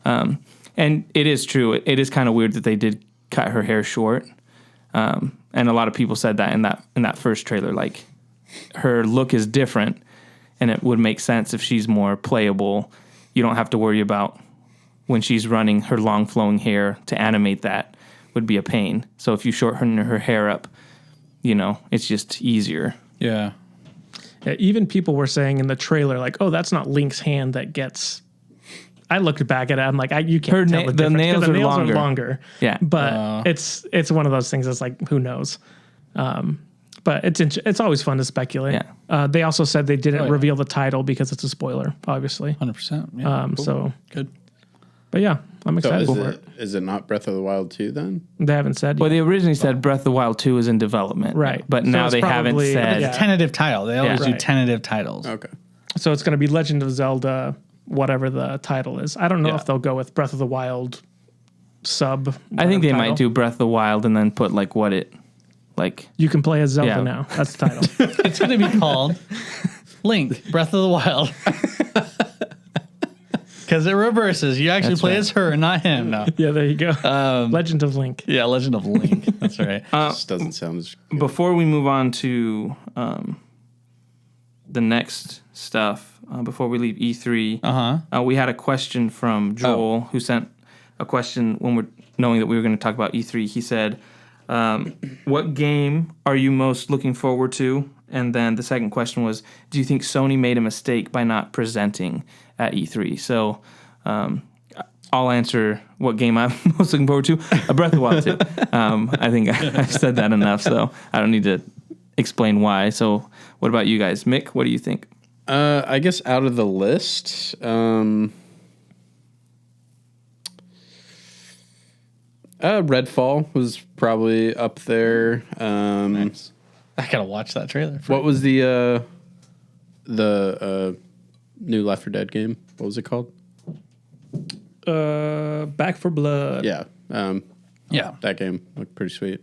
And it is true. It is kind of weird that they did cut her hair short. And a lot of people said that in that first trailer, like her look is different, and it would make sense if she's more playable. You don't have to worry about when she's running her long flowing hair to animate that would be a pain. So if you shorten her hair up, it's just easier. Yeah. Yeah, even people were saying in the trailer, like, "Oh, that's not Link's hand that gets." I looked back at it. I'm like, you can't tell the difference 'cause nails the are nails longer. are longer. Yeah. But it's one of those things that's like, who knows? But it's always fun to speculate. Yeah. They also said they didn't yeah. reveal the title because it's a spoiler, obviously. 100%. Yeah. Cool. So, Good. but yeah, I'm So excited for it. is it not Breath of the Wild 2 then? They haven't said Well, yet. they originally said Breath of the Wild 2 is in development. Right. But So now it's they haven't probably- said. Yeah. Tentative title. They always do Right. tentative titles. Okay. So it's going to be Legend of Zelda, whatever the title is. I don't know Yeah. if they'll go with Breath of the Wild sub. I think they title. might do Breath of the Wild and then put like what it, like. You can play as Zelda Yeah. now. That's the title. It's going to be called Link, Breath of the Wild. Because it reverses. You actually That's play right. as her, not him. No. Yeah, there you go. Legend of Link. Yeah, Legend of Link. That's right. This doesn't sound as good. Before we move on to the next stuff, before we leave E3, we had a question from Joel who sent a question when we're knowing that we were going to talk about E3. He said, what game are you most looking forward to? And then the second question was, do you think Sony made a mistake by not presenting at E3? So I'll answer what game I'm most looking forward to. Breath of the Wild 2. I think I've said that enough, so I don't need to explain why. So what about you guys? Mick, what do you think? I guess out of the list, Redfall was probably up there. Nice. I got to watch that trailer. What was the new Left 4 Dead game? What was it called? Back for Blood. Yeah. Yeah. That game looked pretty sweet.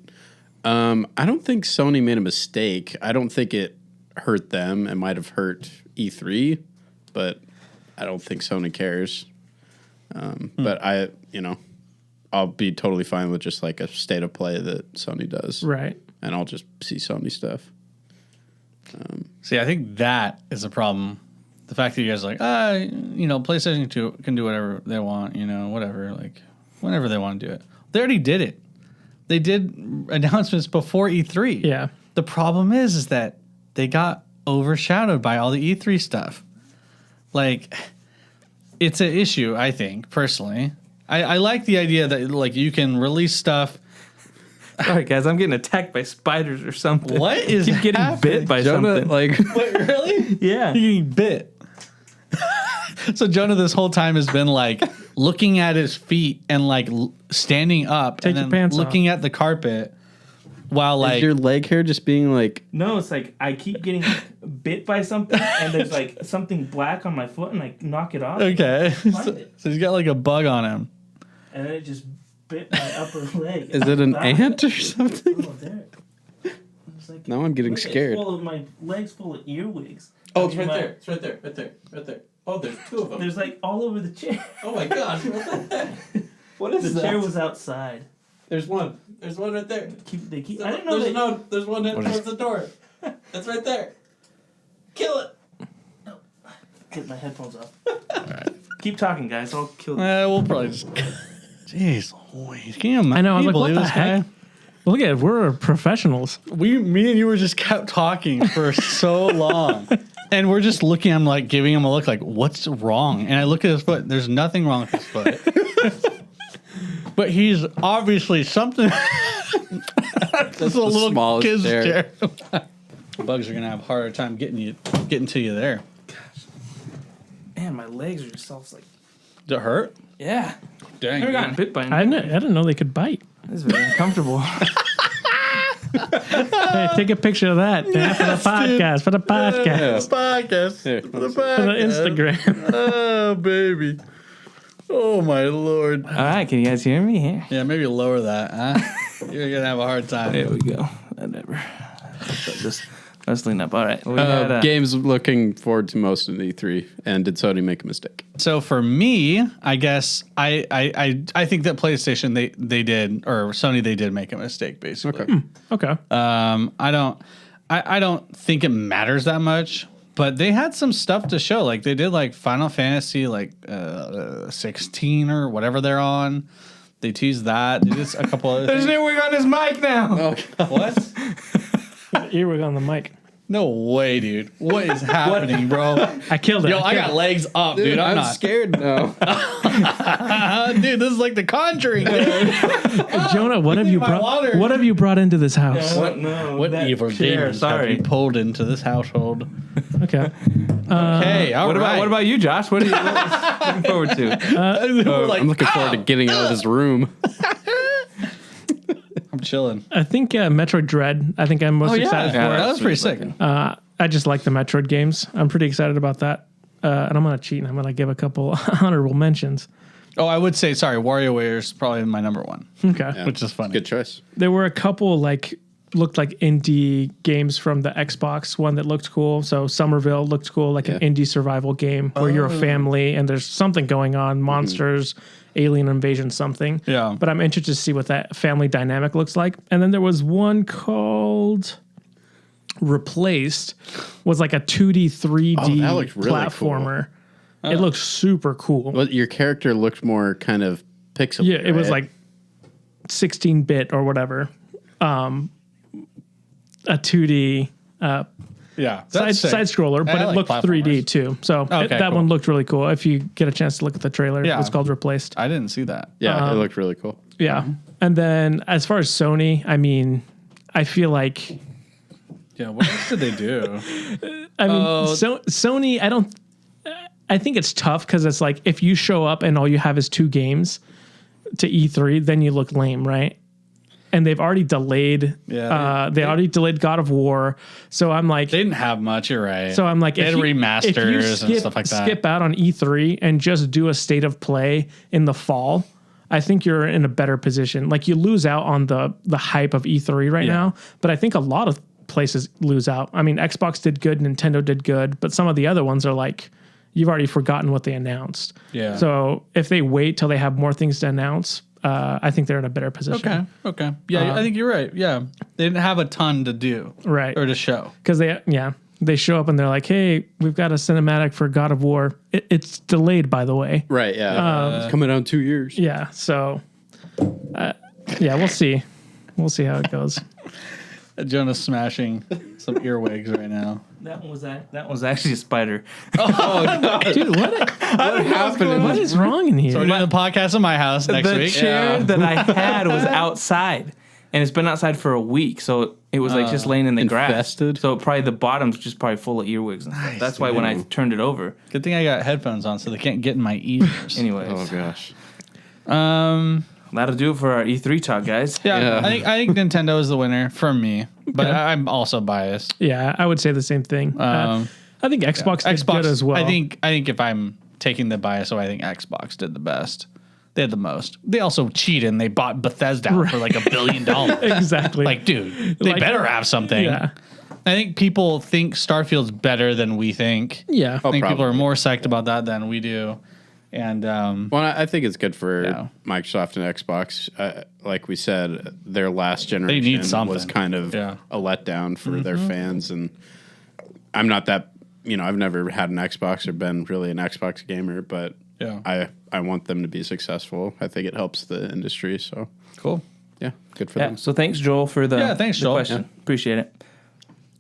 I don't think Sony made a mistake. I don't think it hurt them. It might have hurt E3, but I don't think Sony cares. But I'll be totally fine with just like a state of play that Sony does. Right. And I'll just see Sony stuff. See, I think that is a problem. The fact that you guys are like, PlayStation 2 can do whatever they want, whatever, like whenever they want to do it. They already did it. They did announcements before E3. Yeah. The problem is that they got overshadowed by all the E3 stuff. Like, it's an issue, I think, personally. I like the idea that like you can release stuff. All right, guys, I'm getting attacked by spiders or something. What is Keep getting happening? bit by Jonah, something. like, Wait, really? Yeah. You're getting bit. So Jonah this whole time has been like looking at his feet and like standing up Take and your then pants looking at the carpet while is like your leg hair just being like, No, it's like I keep getting bit by something, and there's like something black on my foot, and I knock it off, okay. Find it. So he's got like a bug on him. and then it just bit my upper leg. is it an ant or something? Oh, there. It's like, Now I'm getting look, scared. It's full of my legs full of earwigs. Oh, It's right there. It's right there. Oh, there's two of them. There's like all over the chair. Oh my gosh, what the heck? What is The that? chair was outside. There's one. There's one right there. They keep. I didn't know There's one towards the door. That's right there. Kill it. Get my headphones off. Keep talking, guys. I'll kill. We'll probably just. Jeez, Louise. Can you imagine? I know. I was like, what believe the this heck? guy? Look at it. We're professionals. Me and you were just kept talking for so long. And we're just looking, I'm like giving him a look like, what's wrong? And I look at his foot. There's nothing wrong with his foot. But he's obviously something. That's a little smallest kid's chair. Bugs are going to have a harder time getting to you there. Man, my legs are just all like. Does it hurt? Yeah. Dang. Never gotten bit by. I didn't know they could bite. This is very uncomfortable. Hey, take a picture of that man, for the podcast. For the podcast. Podcast. For the Instagram. Oh, baby. Oh, my Lord. All right, can you guys hear me here? Yeah, maybe lower that, huh? You're going to have a hard time. There we go. Whatever. Let's lean up. All right. We had, Games looking forward to most of the E3, and did Sony make a mistake? So for me, I guess I think that PlayStation they did, or Sony they did make a mistake basically. Okay. I don't think it matters that much, but they had some stuff to show. Like they did like Final Fantasy 16 or whatever they're on. They teased that. They did a couple other There's things. an earwig on his mic now. What? Earwig on the mic. No way, dude. What is happening, bro? I killed it. Yo, I got legs up, dude. I'm not scared now. dude, this is like The Conjuring. Jonah, what have you my brought? water. What have you brought into this house? No. What that evil chair, demons have sorry. you pulled into this household? Okay. Hey, all What right. about you, Josh? What are you looking forward to? I'm looking forward to getting out of this room. I'm chilling. I think Metroid Dread. I think I'm most excited for that it. was pretty sick. I just like the Metroid games. I'm pretty excited about that. And I'm gonna cheat and I'm gonna give a couple honorable mentions. Oh, I would say, sorry, WarioWare is probably my number one, Okay. which is funny. Good choice. There were a couple looked like indie games from the Xbox one that looked cool. So Somerville looked cool, like an indie survival game where you're a family and there's something going on, monsters, alien invasion, something. Yeah. But I'm interested to see what that family dynamic looks like. And then there was one called Replaced, was like a 2D, 3D that looked really platformer. It looks super cool. Well, your character looked more kind of pixel. Yeah, it was like 16-bit or whatever. A 2D Yeah. side scroller, but I it like looked 3D too. So Okay, that cool. one looked really cool. If you get a chance to look at the trailer, Yeah. it's called Replaced. I didn't see that. Yeah, it looked really cool. Yeah. And then as far as Sony, I mean, I feel like, Yeah, what else did they do? Sony, I think it's tough because it's like if you show up and all you have is 2 games to E3, then you look lame, right? And they've already delayed. Yeah, they already delayed God of War. So I'm like, They didn't have much, you're right. so I'm like, they had remasters and stuff like that. Skip out on E3 and just do a state of play in the fall. I think you're in a better position. Like you lose out on the hype of E3 right now, but I think a lot of places lose out. I mean, Xbox did good, Nintendo did good, but some of the other ones are like, you've already forgotten what they announced. Yeah. So if they wait till they have more things to announce, I think they're in a better position. Okay. Yeah, I think you're right. Yeah. They didn't have a ton to do. Right. Or to show. Because they show up and they're like, hey, we've got a cinematic for God of War. It's delayed, by the way. Right, yeah. It's coming out in 2 years. Yeah. So, we'll see. We'll see how it goes. Jonah's smashing some earwigs right now. That was actually a spider. Dude, what happened? What is wrong in here? So we're doing the podcast in my house next The week. chair that I had was outside, and it's been outside for a week, so it was like just laying in the infested? grass. So probably the bottom's just probably full of earwigs and stuff. That's why when I turned it over. Good thing I got headphones on so they can't get in my ears. Anyways, Oh, gosh. that'll do it for our E3 talk, guys. Yeah, Yeah. I think Nintendo is the winner for me, but I'm also biased. Yeah, I would say the same thing. I think Xbox did good as well. I think if I'm taking the bias, so I think Xbox did the best. They had the most. They also cheated and they bought Bethesda for like $1 billion. exactly. Like, dude, they Like- better have something. yeah. I think people think Starfield's better than we think. Yeah. I think people are probably. more psyched about that than we do. And Well, I think it's good for Yeah. Microsoft and Xbox. Like we said, their last generation something. was kind of Yeah. a letdown for their fans. And I'm not that, I've never had an Xbox or been really an Xbox gamer, but Yeah. I want them to be successful. I think it helps the industry. So, cool. yeah, good for Yeah. them. So thanks, Joel, for the Thanks, the Joel. question. Appreciate it.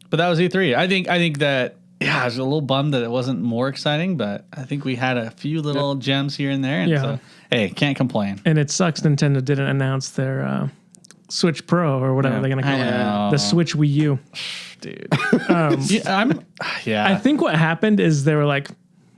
But that was E3. I think that I was a little bummed that it wasn't more exciting, but I think we had a few little gems here and there. And Yeah. so, hey, can't complain. And it sucks Nintendo didn't announce their Switch Pro or whatever Yeah. they're going to call I know. it. The Switch Wii U. Dude. I think what happened is they were like,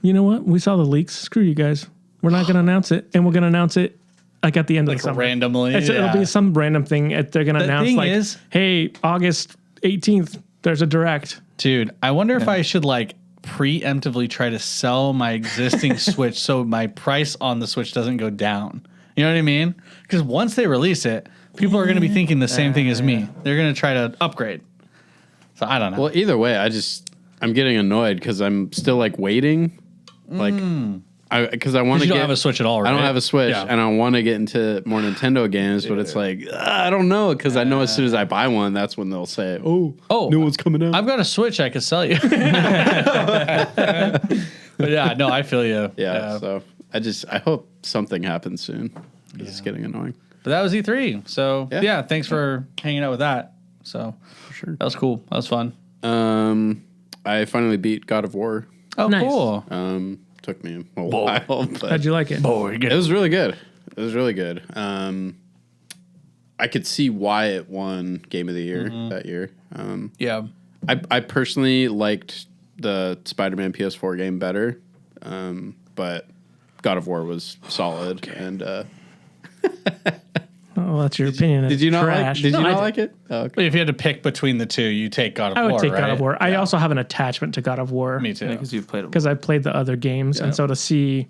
you know what? We saw the leaks. Screw you guys. We're not going to announce it. And we're going to announce it like at the end of the summer. randomly. It'll be some random thing. They're going to announce thing like, is- hey, August 18th, there's a direct. Dude, I wonder if I should like preemptively try to sell my existing Switch so my price on the Switch doesn't go down. You know what I mean? Because once they release it, people are going to be thinking the same thing as me. They're going to try to upgrade. So I don't know. Well, either way, I'm getting annoyed because I'm still like waiting. Like, because I want to you get. don't have a Switch at all, right? I don't have a Switch, Yeah. and I want to get into more Nintendo games, but it's like I don't know because I know as soon as I buy one, that's when they'll say, Oh, new one's coming out." I've got a Switch I could sell you. But yeah, no, I feel you. yeah, so I hope something happens soon. 'Cause it's getting annoying. But that was E3. So Yeah. yeah, thanks for hanging out with that. So Sure. that was cool. That was fun. I finally beat God of War. Oh, Nice. cool. Took me a while, but How'd you like it? it was really good. It was really good. I could see why it won Game of the Year that year. Yeah. I personally liked the Spider-Man PS4 game better, but God of War was solid. And Oh, that's your opinion. did you not Trash. like? Did No, you I not did. like it? Oh, okay. But if you had to pick between the two, you take God of I War. would take right? God of War. I also have an attachment to God of War. Me too. Because you've played it. Because I played the other games, and so to see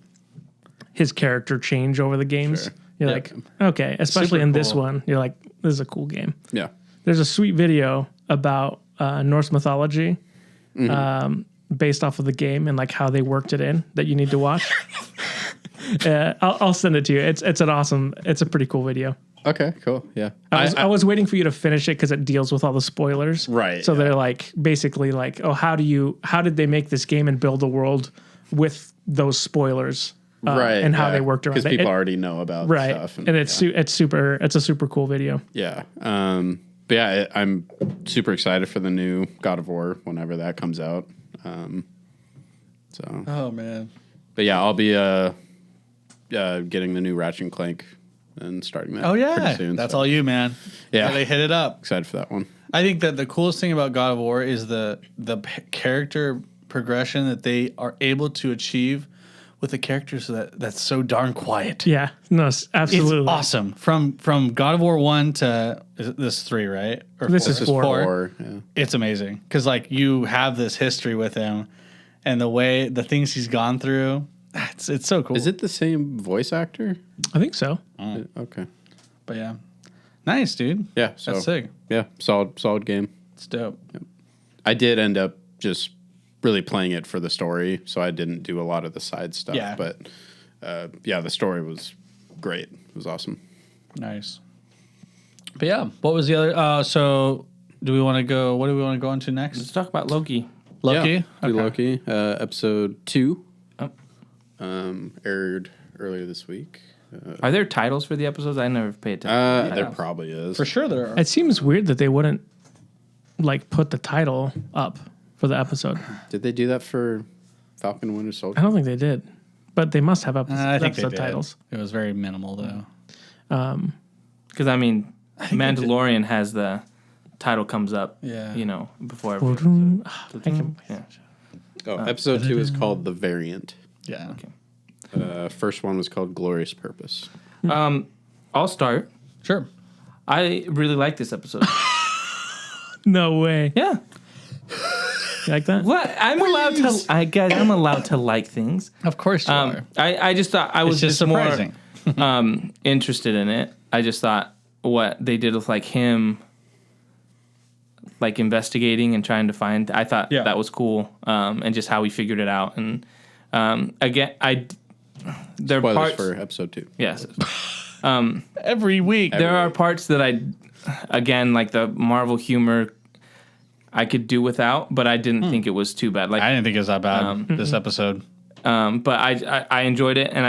his character change over the games, Sure. you're Yep. like, okay. Especially Super in this cool. one, you're like, this is a cool game. Yeah. There's a sweet video about Norse mythology, based off of the game and like how they worked it in that you need to watch. I'll send it to you. It's a pretty cool video. Okay. Cool. Yeah. I was waiting for you to finish it because it deals with all the spoilers. Right, So yeah. they're like basically like, oh, how did they make this game and build a world with those spoilers? right. And how they worked around because it. people It- already know about Right. stuff. And it's a super cool video. Yeah. But yeah, I'm super excited for the new God of War whenever that comes out. So, Oh man. but yeah, I'll be getting the new Ratchet and Clank and starting that. Oh yeah. pretty soon, That's so all you, man. Yeah. So they hit it up. excited for that one. I think that the coolest thing about God of War is the character progression that they are able to achieve with the characters that's so darn quiet. Yeah. No, absolutely. It's awesome. From God of War 1 to this 3, right? Or This 4? is 4. Or yeah. It's amazing because like you have this history with him, and the things he's gone through. It's so cool. Is it the same voice actor? I think so. Okay. But yeah, nice, dude. Yeah. So That's sick. yeah, solid game. It's dope. I did end up just really playing it for the story, so I didn't do a lot of the side stuff. Yeah. But yeah, the story was great. It was awesome. Nice. But yeah, what was the other? So do we want to go? What do we want to go into next? Let's talk about Loki. Loki. Yeah, do Okay. Loki. Episode 2 Oh. aired earlier this week. Are there titles for the episodes? I never paid attention. There probably is. For sure, there are. It seems weird that they wouldn't like put the title up for the episode. Did they do that for Falcon and Winter I Soldier? don't think they did, but they must have I think they episode did. titles. It was very minimal though. Because I mean, Mandalorian has the title comes up. Yeah. You know, before every episode. Yeah. Oh, episode 2 is called The Variant. Yeah. First one was called Glorious Purpose. I'll start. Sure. I really like this episode. No way. Yeah. You like that? What? I'm allowed to. Guys, I'm allowed to like things. Of course you are. I just thought I was It's just just more surprising. interested in it. I just thought what they did with like him, like investigating and trying to find. I thought Yeah. that was cool, and just how he figured it out. And again, there are Spoilers parts for episode 2. Yes, Every week. there are parts that again, like the Marvel humor, I could do without, but I didn't think it was too bad. Like I didn't think it was that bad this episode. but I enjoyed it, and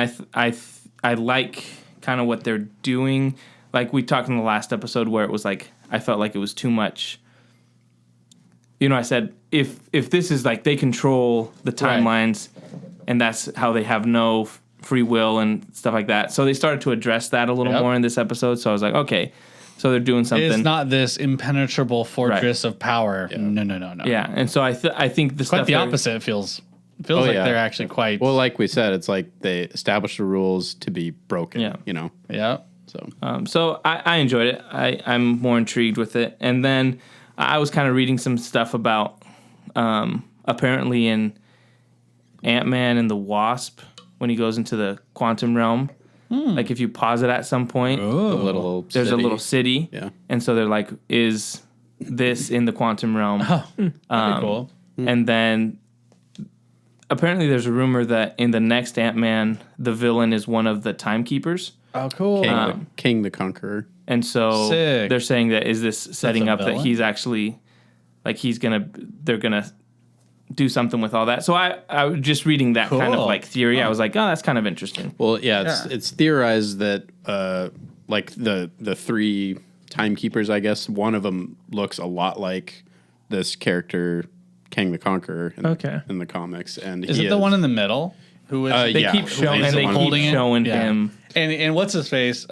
I like kind of what they're doing. Like we talked in the last episode where it was like I felt like it was too much. You know, I said if this is like they control the timelines, and that's how they have no free will and stuff like that. So they started to address that a little more in this episode. So I was like, okay, so they're doing something. It's not this impenetrable fortress of power. Yeah. No. Yeah, and so I think the Quite stuff the opposite. It feels like they're actually quite. Well, like we said, it's like they established the rules to be broken. Yeah. You know. Yeah. So I enjoyed it. I'm more intrigued with it. And then I was kind of reading some stuff about apparently in Ant-Man and the Wasp when he goes into the quantum realm. Like if you pause it at some point, there's a little city. Yeah. And so they're like, is this in the quantum realm? That'd be cool. And then apparently there's a rumor that in the next Ant-Man, the villain is one of the timekeepers. Oh, cool. King the Conqueror. And so Sick. they're saying that is this setting a up that villain? he's actually like they're gonna do something with all that. So I was just reading that kind of Cool. like theory. I was like, oh, that's kind of interesting. Well, yeah, it's theorized that like the 3 timekeepers, I guess, one of them looks a lot like this character, King the Conqueror, in the comics. And Is it the one in the middle? Who is? They Yeah. keep showing He's and the they one keep holding it? showing Yeah. him. And what's his face?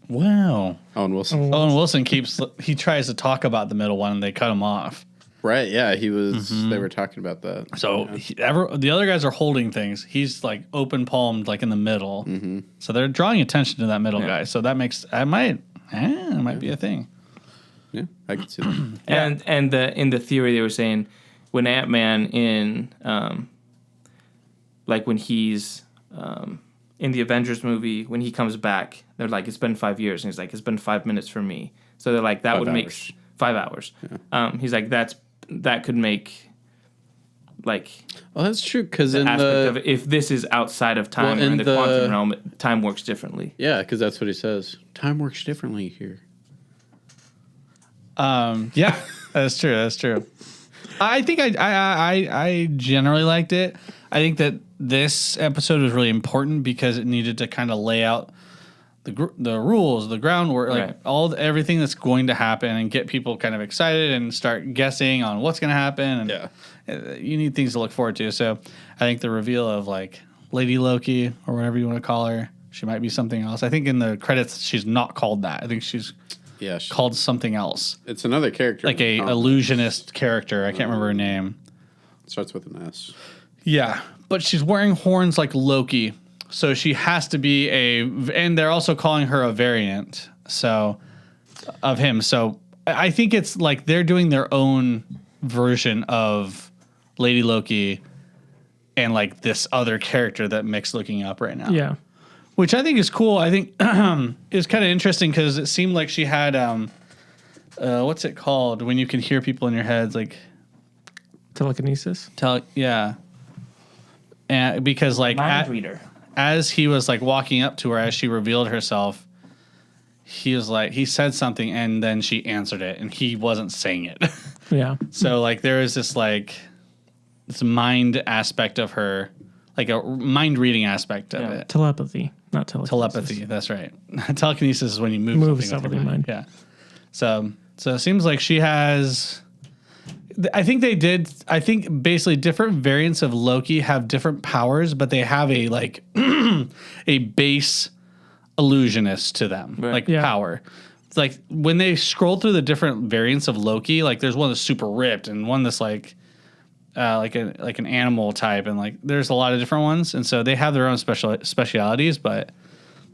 Wow. Owen Wilson. Owen Wilson he tries to talk about the middle one and they cut him off. Right, yeah, he was. They were talking about that. So the other guys are holding things. He's like open palmed, like in the middle. So they're drawing attention to that middle guy. So that makes it might be a thing. Yeah, I could see that. And in the theory they were saying when Ant-Man in like when he's in the Avengers movie, when he comes back, they're like, it's been 5 years. And he's like, it's been 5 minutes for me. So they're like, that 5 would make hours. 5 hours. Yeah. He's like, that could make like Well, that's true because the in aspect the of it, if this is outside of time Well, or in in the quantum the- realm, time works differently. yeah, because that's what he says. Time works differently here. Yeah, that's true. That's true. I think I generally liked it. I think that this episode was really important because it needed to kind of lay out the rules, the groundwork, like Right. everything that's going to happen, and get people kind of excited and start guessing on what's going to happen. And you need things to look forward to. So I think the reveal of like Lady Loki or whatever you want to call her, she might be something else. I think in the credits she's not called that. I think she's called something else, It's another character. like a illusionist character. I can't remember her name. Starts with an S. Yeah, but she's wearing horns like Loki, so she has to be and they're also calling her a variant of him. So I think it's like they're doing their own version of Lady Loki and like this other character that Mick's looking up right now. Yeah. Which I think is cool. I think is kind of interesting because it seemed like she had what's it called when you can hear people in your heads, like Telekinesis. and because like Mind reader. as he was like walking up to her as she revealed herself, he said something and then she answered it and he wasn't saying it. Yeah. So like there is this mind aspect of her, like a mind reading aspect of it. Telepathy, not telekinesis. Telepathy, that's right. Telekinesis is when you move Move something stuff with your with your mind. mind. Yeah. So it seems like she has. I think basically different variants of Loki have different powers, but they have a like a base illusionist to them, like power. It's like when they scroll through the different variants of Loki, like there's one that's super ripped and one that's like an animal type, and like there's a lot of different ones, and so they have their own specialities. But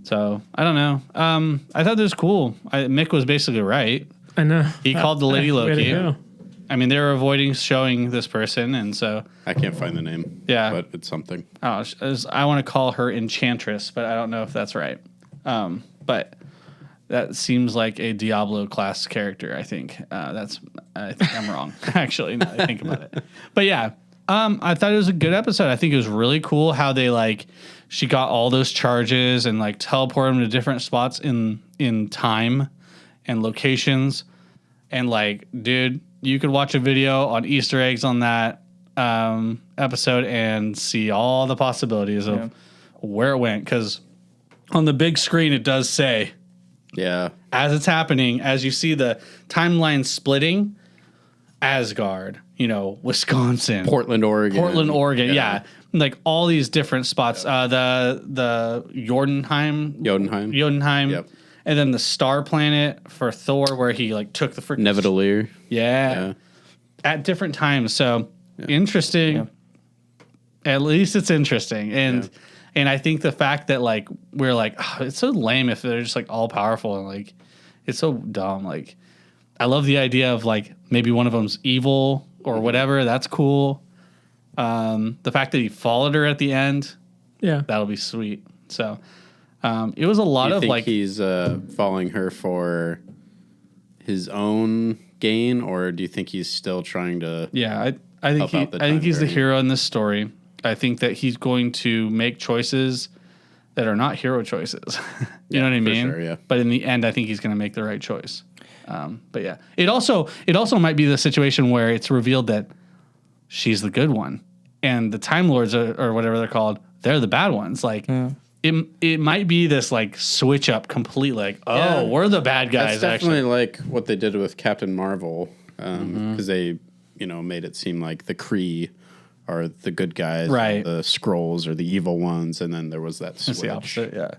so I don't know. I thought this was cool. Mick was basically right. I know. He called the Lady Way to Loki. go. I mean, they were avoiding showing this person, and so I can't find the name. Yeah. But it's something. I want to call her Enchantress, but I don't know if that's right. But that seems like a Diablo class character. I think that's I think I'm wrong, actually, now that I think about it. But yeah, I thought it was a good episode. I think it was really cool how they like she got all those charges and like teleported them to different spots in time and locations. And like, dude, you could watch a video on Easter eggs on that episode and see all the possibilities of where it went. Because on the big screen, it does say, as it's happening, as you see the timeline splitting, Asgard, Wisconsin, Portland, Oregon. Yeah. Like all these different spots. The Jotunheim. Yep. And then the star planet for Thor, where he like took the freaking Nevedalir. Yeah. At different times. So interesting. Yeah. At least it's interesting. And I think the fact that like we're like, oh, it's so lame if they're just like all powerful and like it's so dumb. Like I love the idea of like maybe one of them's evil or whatever. That's cool. The fact that he followed her at the end, that'll be sweet. So it was a lot of like. Do you think he's following her for his own gain, or do you think he's still trying to? Yeah, I think he's the hero in this story. I think that he's going to make choices that are not hero choices. You know what I mean? Sure, yeah. But in the end, I think he's going to make the right choice. But yeah, it also might be the situation where it's revealed that she's the good one, and the Time Lords or whatever they're called, they're the bad ones. Like it might be this like switch up completely. Like, we're the bad guys. That's definitely like what they did with Captain Marvel, because they made it seem like the Kree are the good guys, right? The Skrulls are the evil ones, and then there was that switch. It's the opposite. Yeah,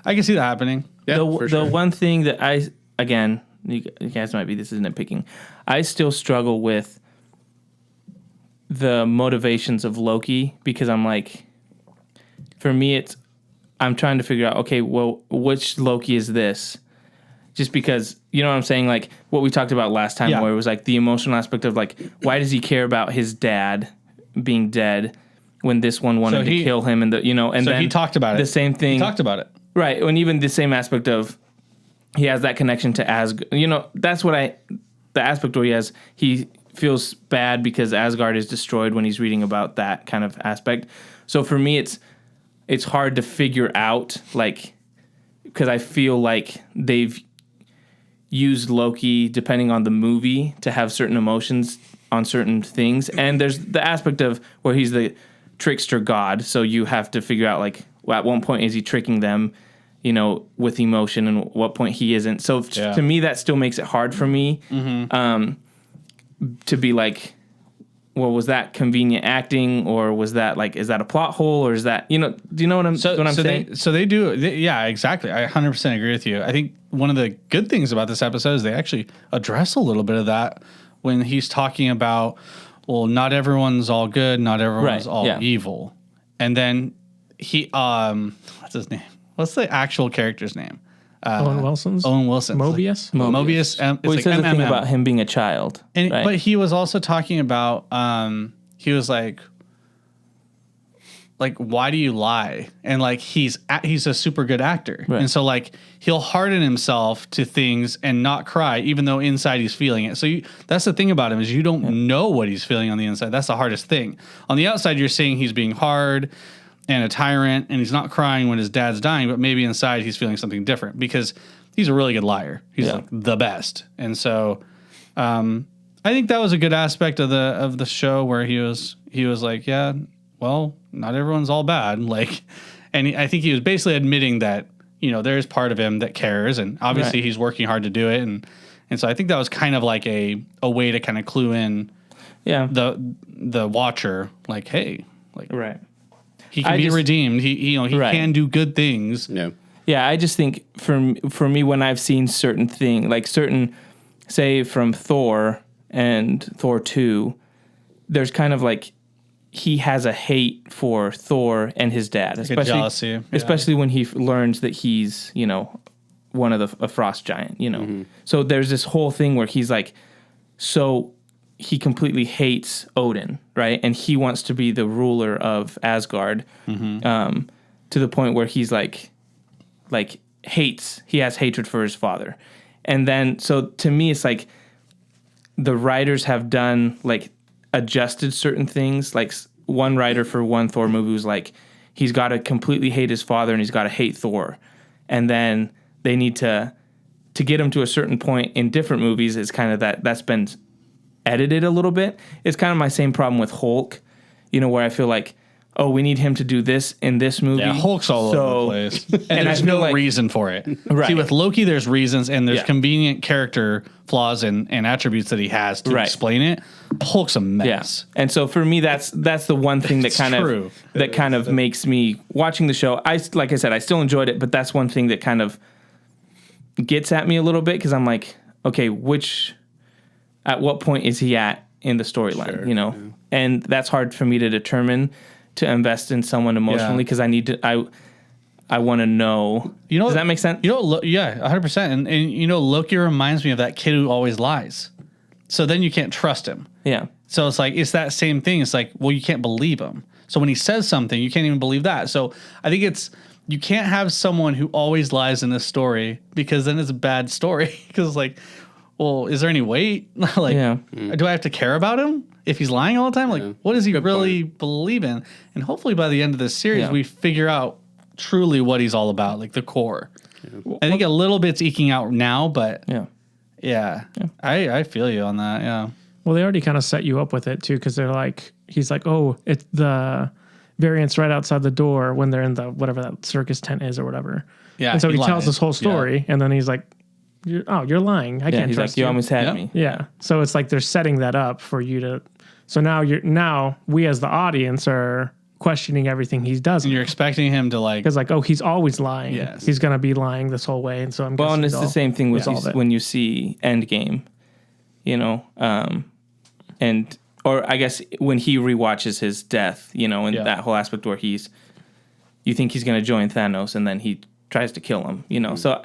I can see that happening. Yeah, the one thing that you guys might be, this is nitpicking. I still struggle with the motivations of Loki because I'm like, for me, I'm trying to figure out, okay, well, which Loki is this? Just because, you know what I'm saying? Like what we talked about last time, where it was like the emotional aspect of like, why does he care about his dad being dead when this one wanted to kill him? And then he talked about the same thing. He talked about it. Right. And even the same aspect of, he has that connection to Asgard. That's what the aspect where he feels bad because Asgard is destroyed when he's reading about that kind of aspect. So for me, it's hard to figure out, like, because I feel like they've used Loki, depending on the movie, to have certain emotions on certain things. And there's the aspect of where he's the trickster god. So you have to figure out, like, at one point is he tricking them, with emotion, and at what point he isn't. So to me, that still makes it hard for me to be like, well, was that convenient acting, or was that like, is that a plot hole, or is that, do you know what I'm saying? They do. Yeah, exactly. I 100% agree with you. I think one of the good things about this episode is they actually address a little bit of that when he's talking about, well, not everyone's all good, not everyone's all evil. And then he, what's his name? What's the actual character's name? Owen Wilson. Mobius. Mobius. Well, he says the thing about him being a child. And, right? But he was also talking about, he was like, why do you lie? And like, he's a super good actor. Right. And so like, he'll harden himself to things and not cry, even though inside he's feeling it. So that's the thing about him, is you don't know what he's feeling on the inside. That's the hardest thing. On the outside, you're seeing he's being hard and a tyrant, and he's not crying when his dad's dying, but maybe inside he's feeling something different because he's a really good liar. He's like the best. And so I think that was a good aspect of the show where he was like, yeah, well, not everyone's all bad. Like, and I think he was basically admitting that, there's part of him that cares, and obviously he's working hard to do it. And so I think that was kind of like a way to kind of clue in the watcher, like, hey, like, right. He can be redeemed. He can do good things. Yeah. Yeah, I just think for me, when I've seen certain things, like say from Thor and Thor 2, there's kind of like, he has a hate for Thor and his dad, like jealousy. Especially when he learns that he's, one of a frost giant, Mm-hmm. So there's this whole thing where he's like, so he completely hates Odin, right? And he wants to be the ruler of Asgard, to the point where he's like he has hatred for his father. And then, so to me, it's like, the writers have done like adjusted certain things. Like one writer for one Thor movie was like, he's got to completely hate his father and he's got to hate Thor, and then they need to get him to a certain point in different movies. Is kind of that's been edited a little bit. It's kind of my same problem with Hulk, where I feel like, oh, we need him to do this in this movie. Yeah, Hulk's all over the place. And there's no reason for it. Right. See, with Loki, there's reasons, and there's convenient character flaws and attributes that he has to explain it. Hulk's a mess. Yeah. And so for me, that's the one thing that kind of makes me watching the show. Like I said, I still enjoyed it, but that's one thing that kind of gets at me a little bit, because I'm like, okay, at what point is he at in the storyline? Yeah. And that's hard for me to determine, to invest in someone emotionally, because I need to. I want to know. Does that make sense? 100%. And Loki reminds me of that kid who always lies. So then you can't trust him. Yeah. So it's like, it's that same thing. It's like, well, you can't believe him. So when he says something, you can't even believe that. So I think you can't have someone who always lies in this story, because then it's a bad story. Because it's like, well, is there any weight? Like, do I have to care about him if he's lying all the time? Like, what does he really believe in? And hopefully by the end of this series, we figure out truly what he's all about, like the core. Yeah. I think a little bit's eking out now, but I feel you on that. Yeah. Well, they already kind of set you up with it too, because they're like, he's like, oh, it's the variant's right outside the door when they're in the whatever that circus tent is or whatever. Yeah. And so he tells this whole story, and then he's like, you're lying. I can't trust you. You almost had me. Yeah. So it's like they're setting that up for you to. So now we as the audience are questioning everything he does. And you're expecting him to like, because like, oh, he's always lying. Yes. He's gonna be lying this whole way, and so I'm. Well, and it's the same thing with when you see Endgame, or I guess when he rewatches his death, and that whole aspect where you think he's gonna join Thanos, and then he tries to kill him, So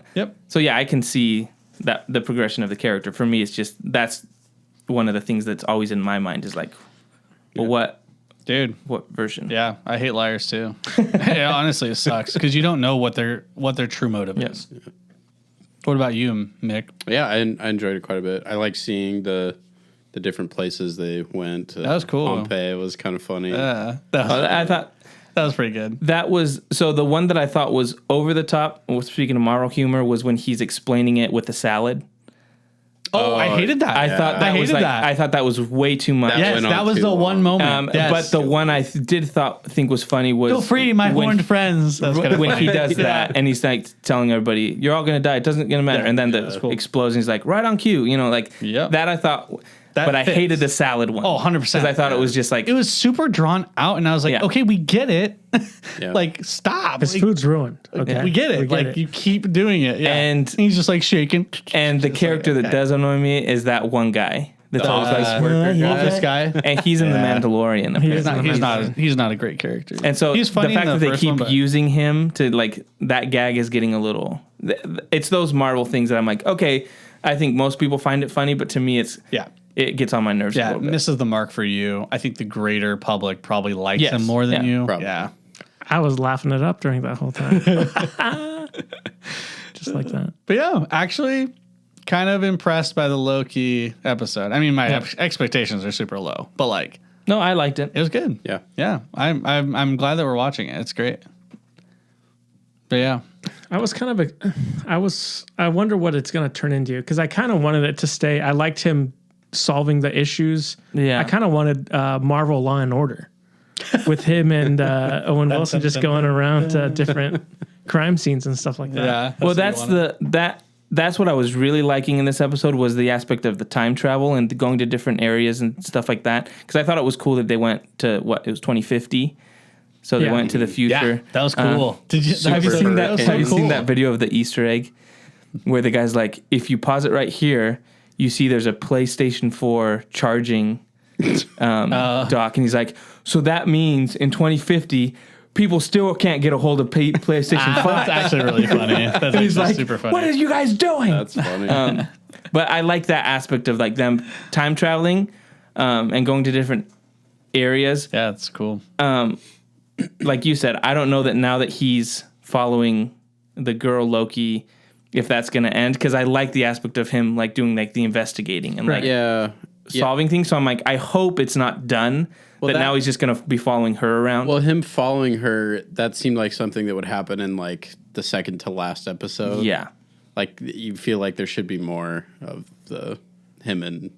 I can see that the progression of the character. For me, it's just that's one of the things that's always in my mind is like, well, what version? Yeah, I hate liars too. Honestly, it sucks because you don't know what their true motive is. Yeah. What about you, Mick? Yeah, I enjoyed it quite a bit. I like seeing the different places they went. That was cool. Pompeii was kind of funny. I thought. That was pretty good. That was, so the one that I thought was over the top, speaking of moral humor, was when he's explaining it with the salad. Oh, I hated that. I thought that was way too much. Yes, that was the one moment. But the one I think was funny was feel free, my horned friends. When he does that and he's like telling everybody, "You're all gonna die. It doesn't gonna matter." And then the explosion is like right on cue. That I thought. But I hated the salad one. Oh, 100%. Because I thought it was just like... It was super drawn out, and I was like, okay, we get it. Like, stop. His food's ruined. Okay. We get it. You keep doing it. Yeah. And he's just like shaking. And the character that does annoy me is that one guy. The office guy. And he's in The Mandalorian. He's not a great character. And so he's funny the fact that they keep using him to, like, that gag is getting a little... It's those Marvel things that I'm like, okay, I think most people find it funny, but to me it's... It gets on my nerves a little bit. Misses the mark for you. I think the greater public probably likes him more than you. Probably. Yeah. I was laughing it up during that whole time. Just like that. But yeah, actually kind of impressed by the Loki episode. I mean, my expectations are super low, but like... No, I liked it. It was good. Yeah. Yeah. I'm glad that we're watching it. It's great. But yeah. I wonder what it's going to turn into, because I kind of wanted it to stay. I liked him solving the issues. Yeah. I kind of wanted Marvel Law and Order with him and Owen Wilson just going around to different crime scenes and stuff like that. Yeah. Well, that's what I was really liking in this episode was the aspect of the time travel and going to different areas and stuff like that. Because I thought it was cool that they went to it was 2050. So they went to the future. Yeah, that was cool. Have you seen that? Have you seen that video of the Easter egg where the guy's like, if you pause it right here, you see there's a PlayStation 4 charging dock, and he's like, so that means in 2050 people still can't get a hold of PlayStation 5. That's actually really funny. That's actually like, super funny. What are you guys doing? That's funny. But I like that aspect of like them time traveling and going to different areas. Yeah, it's cool. Like you said, I don't know that now that he's following the girl Loki if that's going to end, because I like the aspect of him like doing like the investigating and like solving things. So I'm like, I hope it's not done. Well, that now he's just going to be following her around. Well, him following her, that seemed like something that would happen in like the second to last episode. Yeah. Like you feel like there should be more of him and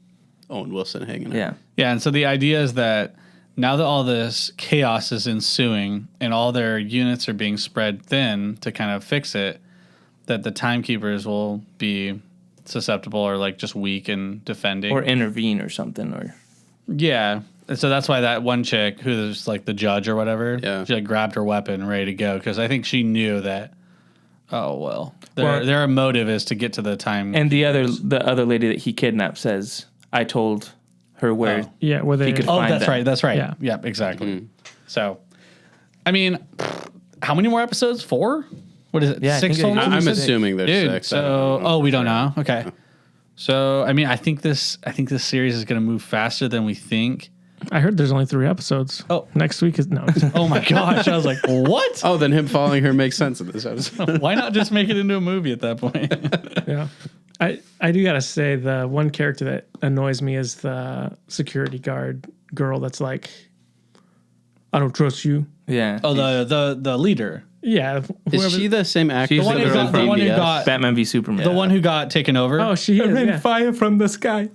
Owen Wilson hanging out. Yeah. Yeah, and so the idea is that now that all this chaos is ensuing and all their units are being spread thin to kind of fix it, that the timekeepers will be susceptible or like just weak in defending. Or intervene or something. Or Yeah. And so that's why that one chick who's like the judge or whatever, she like grabbed her weapon ready to go because I think she knew that, their motive is to get to the time. And the other lady that he kidnapped says, I told her where where they he could find that's them. right. That's right. Yeah. Yeah, exactly. Mm-hmm. So, I mean, how many more episodes? 4? What is it? Yeah, 6 I think total? I'm assuming there's Dude, 6. So, we don't know. Okay. So, I mean, I think this series is going to move faster than we think. I heard there's only 3 episodes. Oh. Next week is no. Oh my gosh. I was like, what? Oh, then him following her makes sense in this episode. Why not just make it into a movie at that point? Yeah. I do gotta say the one character that annoys me is the security guard girl that's like, I don't trust you. Yeah. Oh, the leader. Yeah. Is she the same actor? She's The one the who girl got, the from one who got Batman v Superman. the one who got taken over. Oh, she is. Yeah. fire from the sky.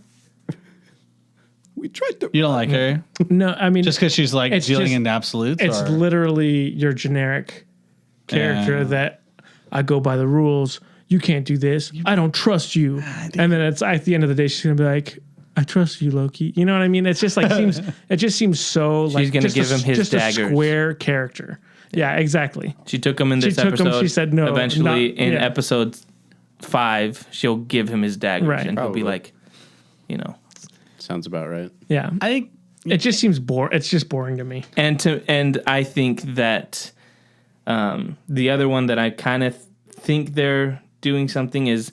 We tried to. You don't like her No, I mean just because she's like It's dealing just- in absolutes. it's or? literally your generic character Yeah. that I go by the rules. You can't do this. I don't trust you. And then it's at the end of the day, she's gonna be like, I trust you, Loki. You know what I mean? It's just like it just seems so like She's gonna just give him his just daggers. a square character. Yeah, exactly. She took him in this She took him, episode. she said no, Eventually, not- in yeah. episode 5, she'll give him his daggers, Right. and he'll be Probably. like, Sounds about right. Yeah. I think It just seems boring. It's just boring to me. and I think that the other one that I kind of think they're doing something is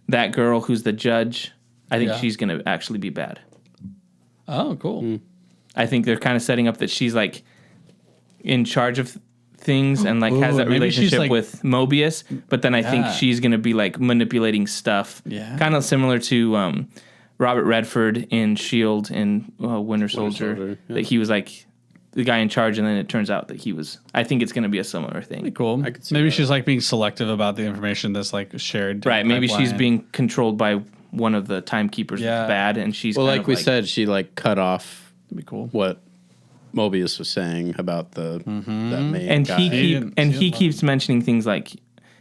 that girl who's the judge. I think she's gonna actually be bad. Oh, cool. I think they're kind of setting up that she's like in charge of things and like has that maybe she's, relationship like- with Mobius, but then I think she's gonna be like manipulating stuff. Yeah. Kind of similar to Robert Redford in Shield in Winter Soldier. Soldier, yeah. That he was like the guy in charge, and then it turns out that he was. I think it's gonna be a similar thing. Cool. I could see Maybe that. she's like being selective about the information that's like shared. Right? Maybe she's pipeline. being controlled by one of the timekeepers. Yeah. That's bad, and she's Well, kind like of we said, she like cut off That'd be cool. what Mobius was saying about the that main and guy. he keeps mentioning things like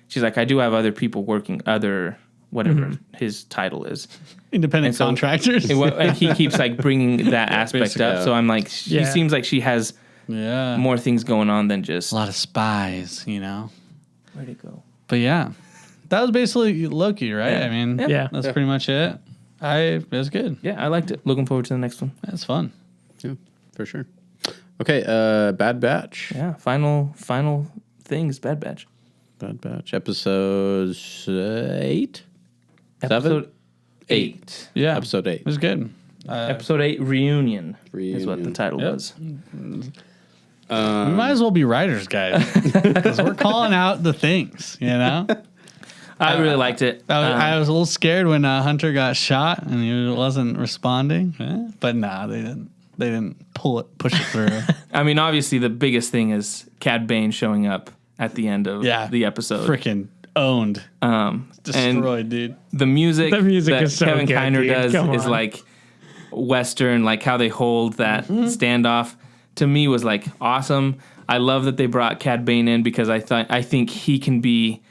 she's like, I do have other people working, other whatever his title is. Independent And so- contractors. And he keeps like bringing that aspect Basically, up. yeah. So I'm like, she Yeah. seems like she has Yeah. more things going on than just A lot of spies, you know. where'd it go? But yeah, that was basically Loki, right? Yeah. I mean, Yeah. that's pretty much it. It was good. Yeah, I liked it. Looking forward to the next one. That's fun. Yeah, for sure. Okay, Bad Batch. Yeah, final things. Bad Batch. Bad Batch. Episode 8? Episode 8. Yeah, Episode 8. It was good. Episode 8 reunion is what the Reunion. title Yep. was. We might as well be writers, guys, because we're calling out the things. You know, I really liked it. I was a little scared when Hunter got shot and he wasn't responding, but nah, they didn't push it through. I mean, obviously, the biggest thing is Cad Bane showing up at the end of the episode. Freaking owned, destroyed, dude. The music The music that is so Kevin good, Kiner dude. does Come is on. like Western, like how they hold that standoff. To me, was like awesome. I love that they brought Cad Bane in because I think he can be.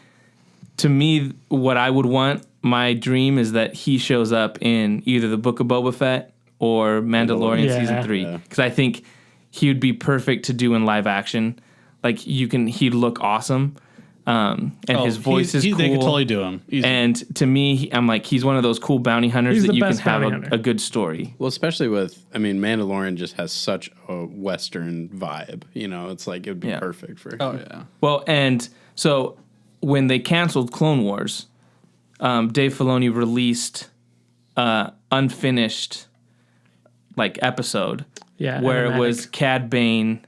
To me, what I would want, my dream is that he shows up in either the Book of Boba Fett or Mandalorian Yeah. season 3 because I think he would be perfect to do in live action. Like he'd look awesome, and his voice is cool. They could totally do him. Easy. And to me, I'm like, he's one of those cool bounty hunters He's that the you can best have bounty hunter. a good story. Well, especially with, I mean, Mandalorian just has such a Western vibe. You know, it's like it would be Yeah. perfect for. oh yeah, Well, and so when they canceled Clone Wars, Dave Filoni released unfinished like episode Yeah. where it animatic. was Cad Bane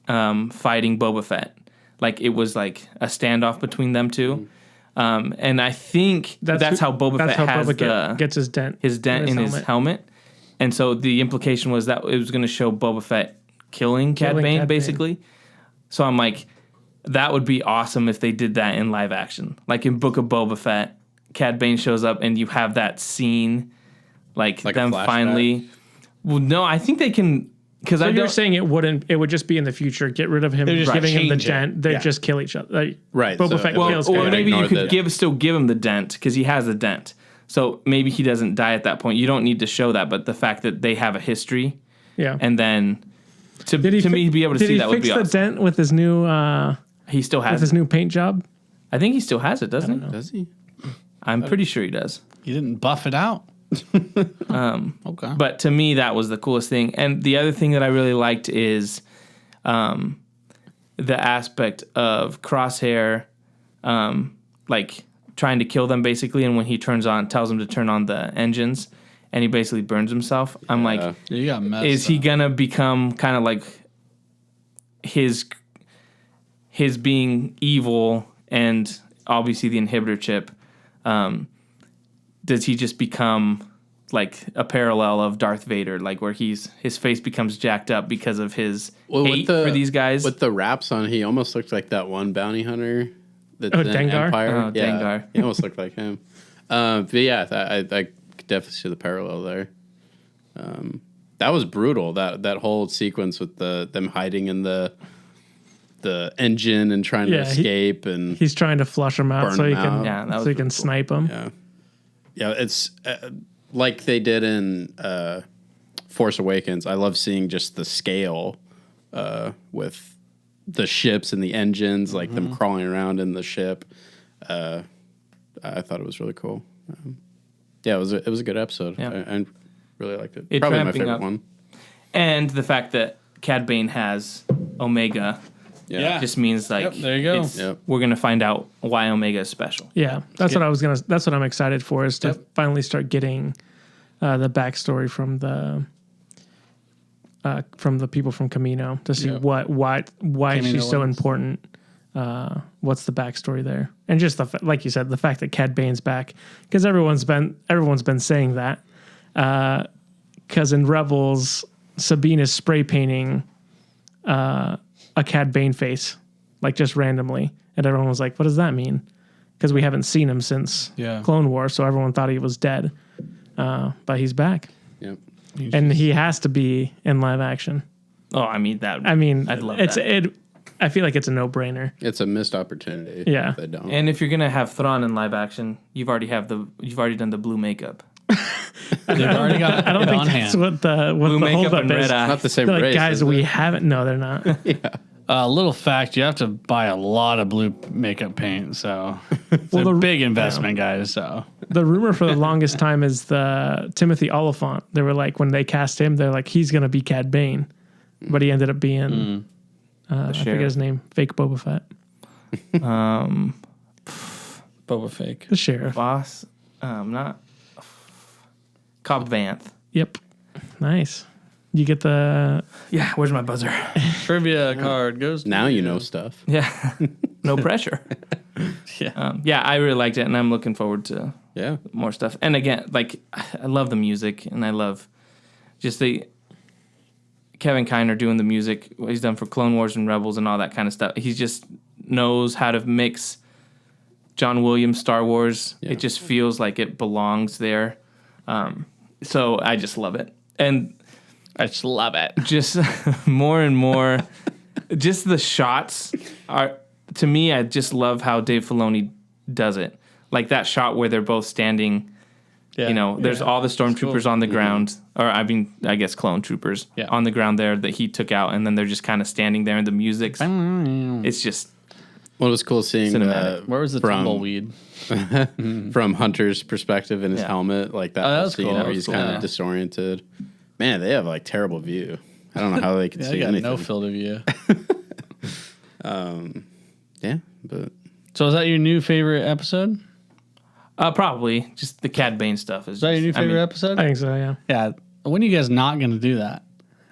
fighting Boba Fett. Like it was like a standoff between them two. And I think that's how Boba Fett has gets his dent in his helmet. And so the implication was that it was going to show Boba Fett killing Cad Bane, basically. So I'm like, that would be awesome if they did that in live action. Like in Book of Boba Fett, Cad Bane shows up and you have that scene, like them finally. Well, no, I think they can. Because you're saying it would just be in the future. Get rid of him, giving him the dent. They'd just kill each other. Like, right. Boba Fett kills. Or maybe you could still give him the dent because he has the dent. So maybe he doesn't die at that point. You don't need to show that, but the fact that they have a history, and then to me be able to see that would be awesome. Did he fix the dent with his new? He still has with his new paint job. I think he still has it, doesn't he? Does he? I'm pretty sure he does. You didn't buff it out. Okay. But to me, that was the coolest thing. And the other thing that I really liked is the aspect of Crosshair, like trying to kill them basically. And when he tells them to turn on the engines, and he basically burns himself. I'm like, you got messed is he gonna become kind of like his being evil and obviously the inhibitor chip? Does he just become like a parallel of Darth Vader, like where his face becomes jacked up because of his hate for these guys? With the wraps on, he almost looked like that one bounty hunter that's in Dengar? Empire. Oh, yeah, Dengar. He almost looked like him. But yeah, I could definitely see the parallel there. That was brutal. That whole sequence with them hiding in the engine and trying to escape, and he's trying to flush them out so he can cool. snipe them. Yeah, it's like they did in Force Awakens. I love seeing just the scale with the ships and the engines, like them crawling around in the ship. I thought it was really cool. Yeah, it was a good episode. Yeah. I really liked it. Probably my favorite one. And the fact that Cad Bane has Omega just means like there you go. We're gonna find out why Omega is special. Yeah, that's what I'm excited for, is to finally start getting the backstory from the people from Camino to see why she's so important. What's the backstory there? And just like you said, the fact that Cad Bane's back, because everyone's been saying that. Because in Rebels, Sabine is spray painting a Cad Bane face, like just randomly, and everyone was like, "What does that mean?" Because we haven't seen him since Clone Wars, so everyone thought he was dead. But he's back. Yep. And he has to be in live action. Oh, I mean that. I'd love that. I feel like it's a no-brainer. It's a missed opportunity. Yeah. If they don't. And if you're gonna have Thrawn in live action, you've already done the blue makeup. They've already got I don't it think on that's hand. what the Blue makeup holdup and is. red eye. Not the same They're like, race. guys, we haven't. No, they're not. Little fact: you have to buy a lot of blue makeup paint, so it's a big investment, guys. So the rumor for the longest time is the Timothy Oliphant. They were like, when they cast him, they're like, he's gonna be Cad Bane, but he ended up being I forget his name, fake Boba Fett, Boba Fake. the sheriff. Boss, not Cobb Vanth. Yep, nice. You get the Where's my buzzer? Trivia card goes. Now you know stuff. Yeah, no pressure. I really liked it, and I'm looking forward to more stuff. And again, like I love the music, and I love just the Kevin Kiner doing the music. What he's done for Clone Wars and Rebels and all that kind of stuff. He just knows how to mix John Williams Star Wars. It just feels like it belongs there. So I just love it, and I just love it. Just more and more, just the shots are, to me, I just love how Dave Filoni does it. Like that shot where they're both standing, there's all the stormtroopers on the ground, or I guess clone troopers on the ground there that he took out, and then they're just kind of standing there, and the music's, it's just Well, it was cool seeing where was the tumbleweed from Hunter's perspective in his helmet, like that was scene cool. where he's kind of disoriented. Man, they have like terrible view. I don't know how they could see got anything. no field of view. But So is that your new favorite episode? probably just the Cad Bane stuff. Is that your new favorite episode? I think so. Yeah. Yeah. When are you guys not going to do that?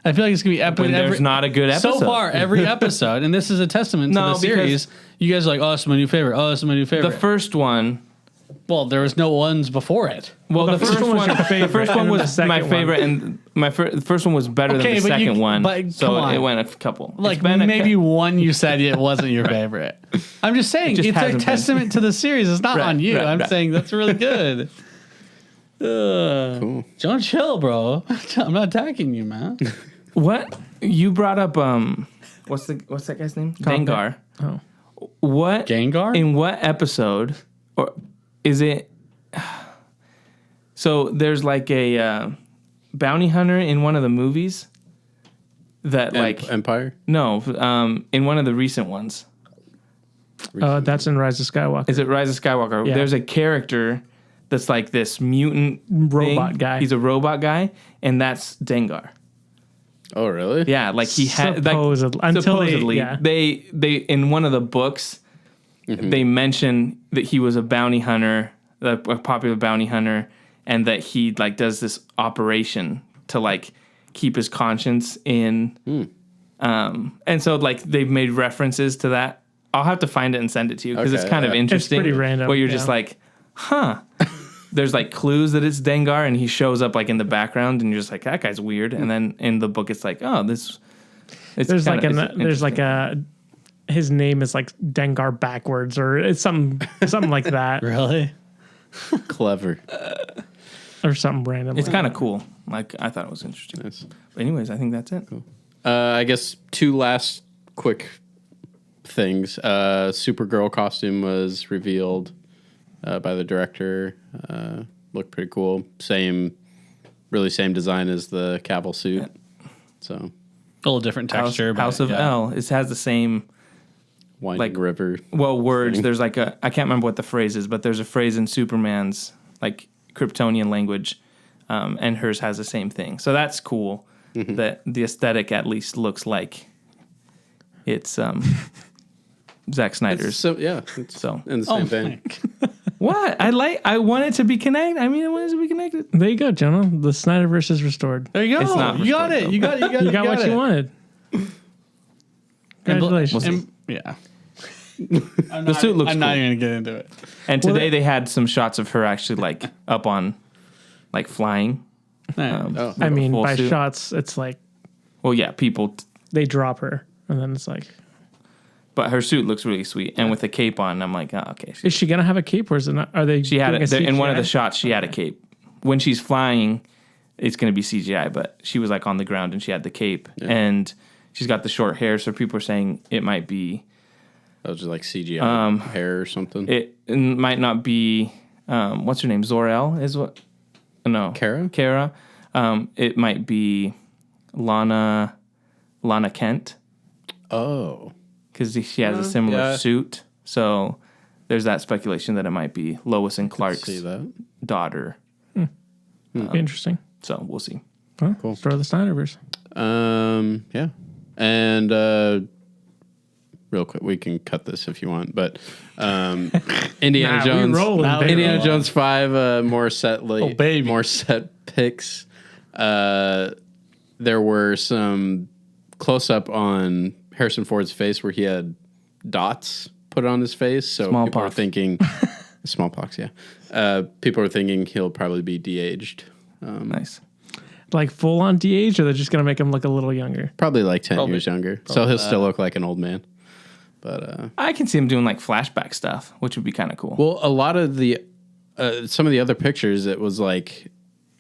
I feel like it's gonna be epic. When there's not a good episode. So far, every episode, and this is a testament to the series. You guys are like, oh, it's my new favorite. Oh, it's my new favorite. The first one. Well, there was no ones before it. Well, the first one was your favorite. The first one and then was the my second favorite, and the first one was better than the second one. But so come on. it went a couple. Like maybe one you said it wasn't your favorite. I'm just saying just it's a hasn't been. testament to the series. It's not Right, on you. right, I'm right. saying that's really good. Cool. Don't chill, bro. I'm not attacking you, man. What you brought up? What's that guy's name? Dengar. Oh. What Gengar? In what episode, or is it? So there's like a bounty hunter in one of the movies that like Empire. no, in one of the recent ones. That's in Rise of Skywalker. Is it Rise of Skywalker? Yeah. There's a character that's like this mutant Robot thing. guy. He's a robot guy, and that's Dengar. Oh, really? Yeah, like he had Supposedly. like, Until supposedly they they in one of the books they mention that he was a bounty hunter, a popular bounty hunter, and that he like does this operation to like keep his conscience in. And so like they've made references to that. I'll have to find it and send it to you because it's Okay, kind of yeah. interesting. pretty random, Where you're yeah. just like, huh. There's like clues that it's Dengar, and he shows up like in the background, and you're just like, that guy's weird. And then in the book, it's like, oh, this. It's there's kinda- like it's there's like interesting. his name is like Dengar backwards or it's something like that Really? Clever. or something random. It's like kind of cool. Like I thought it was interesting. Nice. But anyways, I think that's it. I guess two last quick things. Supergirl costume was revealed by the director. Looked pretty cool. Really same design as the Cavill suit. So A little different texture. but House of yeah. L. It has the same winding Like- river. words. Thing. There's like I can't remember what the phrase is, but there's a phrase in Superman's like Kryptonian language, and hers has the same thing. So that's cool. That the aesthetic at least looks like it's Zack Snyder's. So yeah, it's So in the same vein. what I want it to be connected. I mean, I want it to be connected. There you go, Jonah. The Snyderverse is restored. There you go. It's not You got restored, it. You got it. You got it. You got what you wanted. Congratulations. We'll see. Yeah. The suit looks I'm not cool. even going to get into it. And today they had some shots of her actually like up on, like flying. Oh. I mean, full by suit. shots, it's like Well, yeah, people. they drop her, and then it's like, But her suit looks really sweet, and with the cape on, I'm like, oh, okay. is she gonna have a cape, or is it not? Are they? She had doing it a in one of the CGI? shots. She had a cape. When she's flying, it's going to be CGI, but she was like on the ground and she had the cape, and she's got the short hair. So people are saying it might be. That was just like CGI hair or something. It might not be. What's her name? Zor-El is what? No, Kara? Kara. It might be Lana Kent Oh. because she has a similar yeah. suit. So there's that speculation that it might be Lois and Clark's See that? daughter. Interesting. So we'll see. Well, Store the Snyderverse. Yeah. And real quick, we can cut this if you want, but Indiana Nah, we Jones. rolling, baby. Indiana Jones 5 more set baby. more set picks. There were some close up on Harrison Ford's face where he had dots put on his face, so people were Smallpox. thinking smallpox. Yeah, people were thinking he'll probably be de-aged. Nice. Like full on DH, or they're just gonna make him look a little younger. Probably like 10 years younger, so he'll still look like an old man. But I can see him doing like flashback stuff, which would be kind of cool. well, a lot of the some of the other pictures, it was like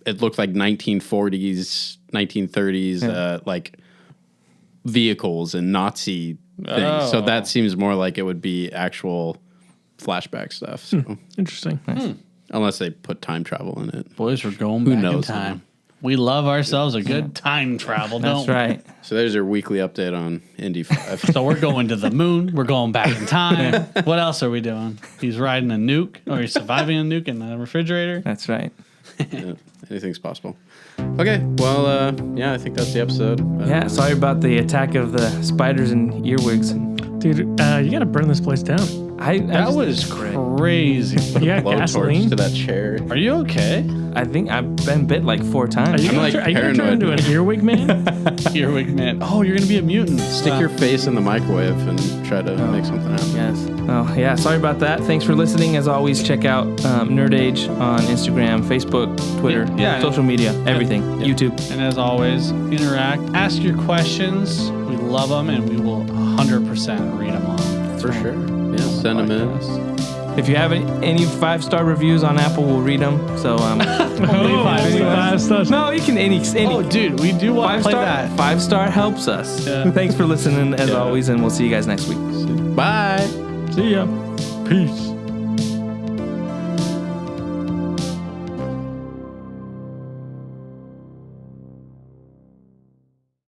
it looked like 1940s, 1930s, like vehicles and Nazi things. So that seems more like it would be actual flashback stuff. So Interesting. unless they put time travel in it. Boys, we're going back knows, in time. We love ourselves a good time travel, don't That's we? right. So there's your weekly update on Indy 5. So we're going to the moon. We're going back in time. What else are we doing? He's riding a nuke, or he's surviving a nuke in the refrigerator. That's right. Yeah, anything's possible. Okay, well, yeah, I think that's the episode. Yeah, sorry about the attack of the spiders and earwigs. Dude, you gotta burn this place down. I That just- was crazy. You got Blowtorch gasoline. to that chair. Are you okay? I think I've been bit like 4 times. I'm like are you gonna turn paranoid. into an earwig man? Earwig man. Oh, you're gonna be a mutant. Stick your face in the microwave and try to make something happen. Yes. Oh, yeah. Sorry about that. Thanks for listening. As always, check out Nerd Age on Instagram, Facebook, Twitter, social media, everything, YouTube. And as always, interact. Ask your questions. We love them, and we will 100% read them on. For sure. Yeah, send them in. If you have any 5-star reviews on Apple, we'll read them. So Only 5 stars. stars. no, you can any. Oh, dude, we do want to play 5-star. that. 5-star helps us. Yeah. Thanks for listening as always, and we'll see you guys next week. Bye. See ya. Peace.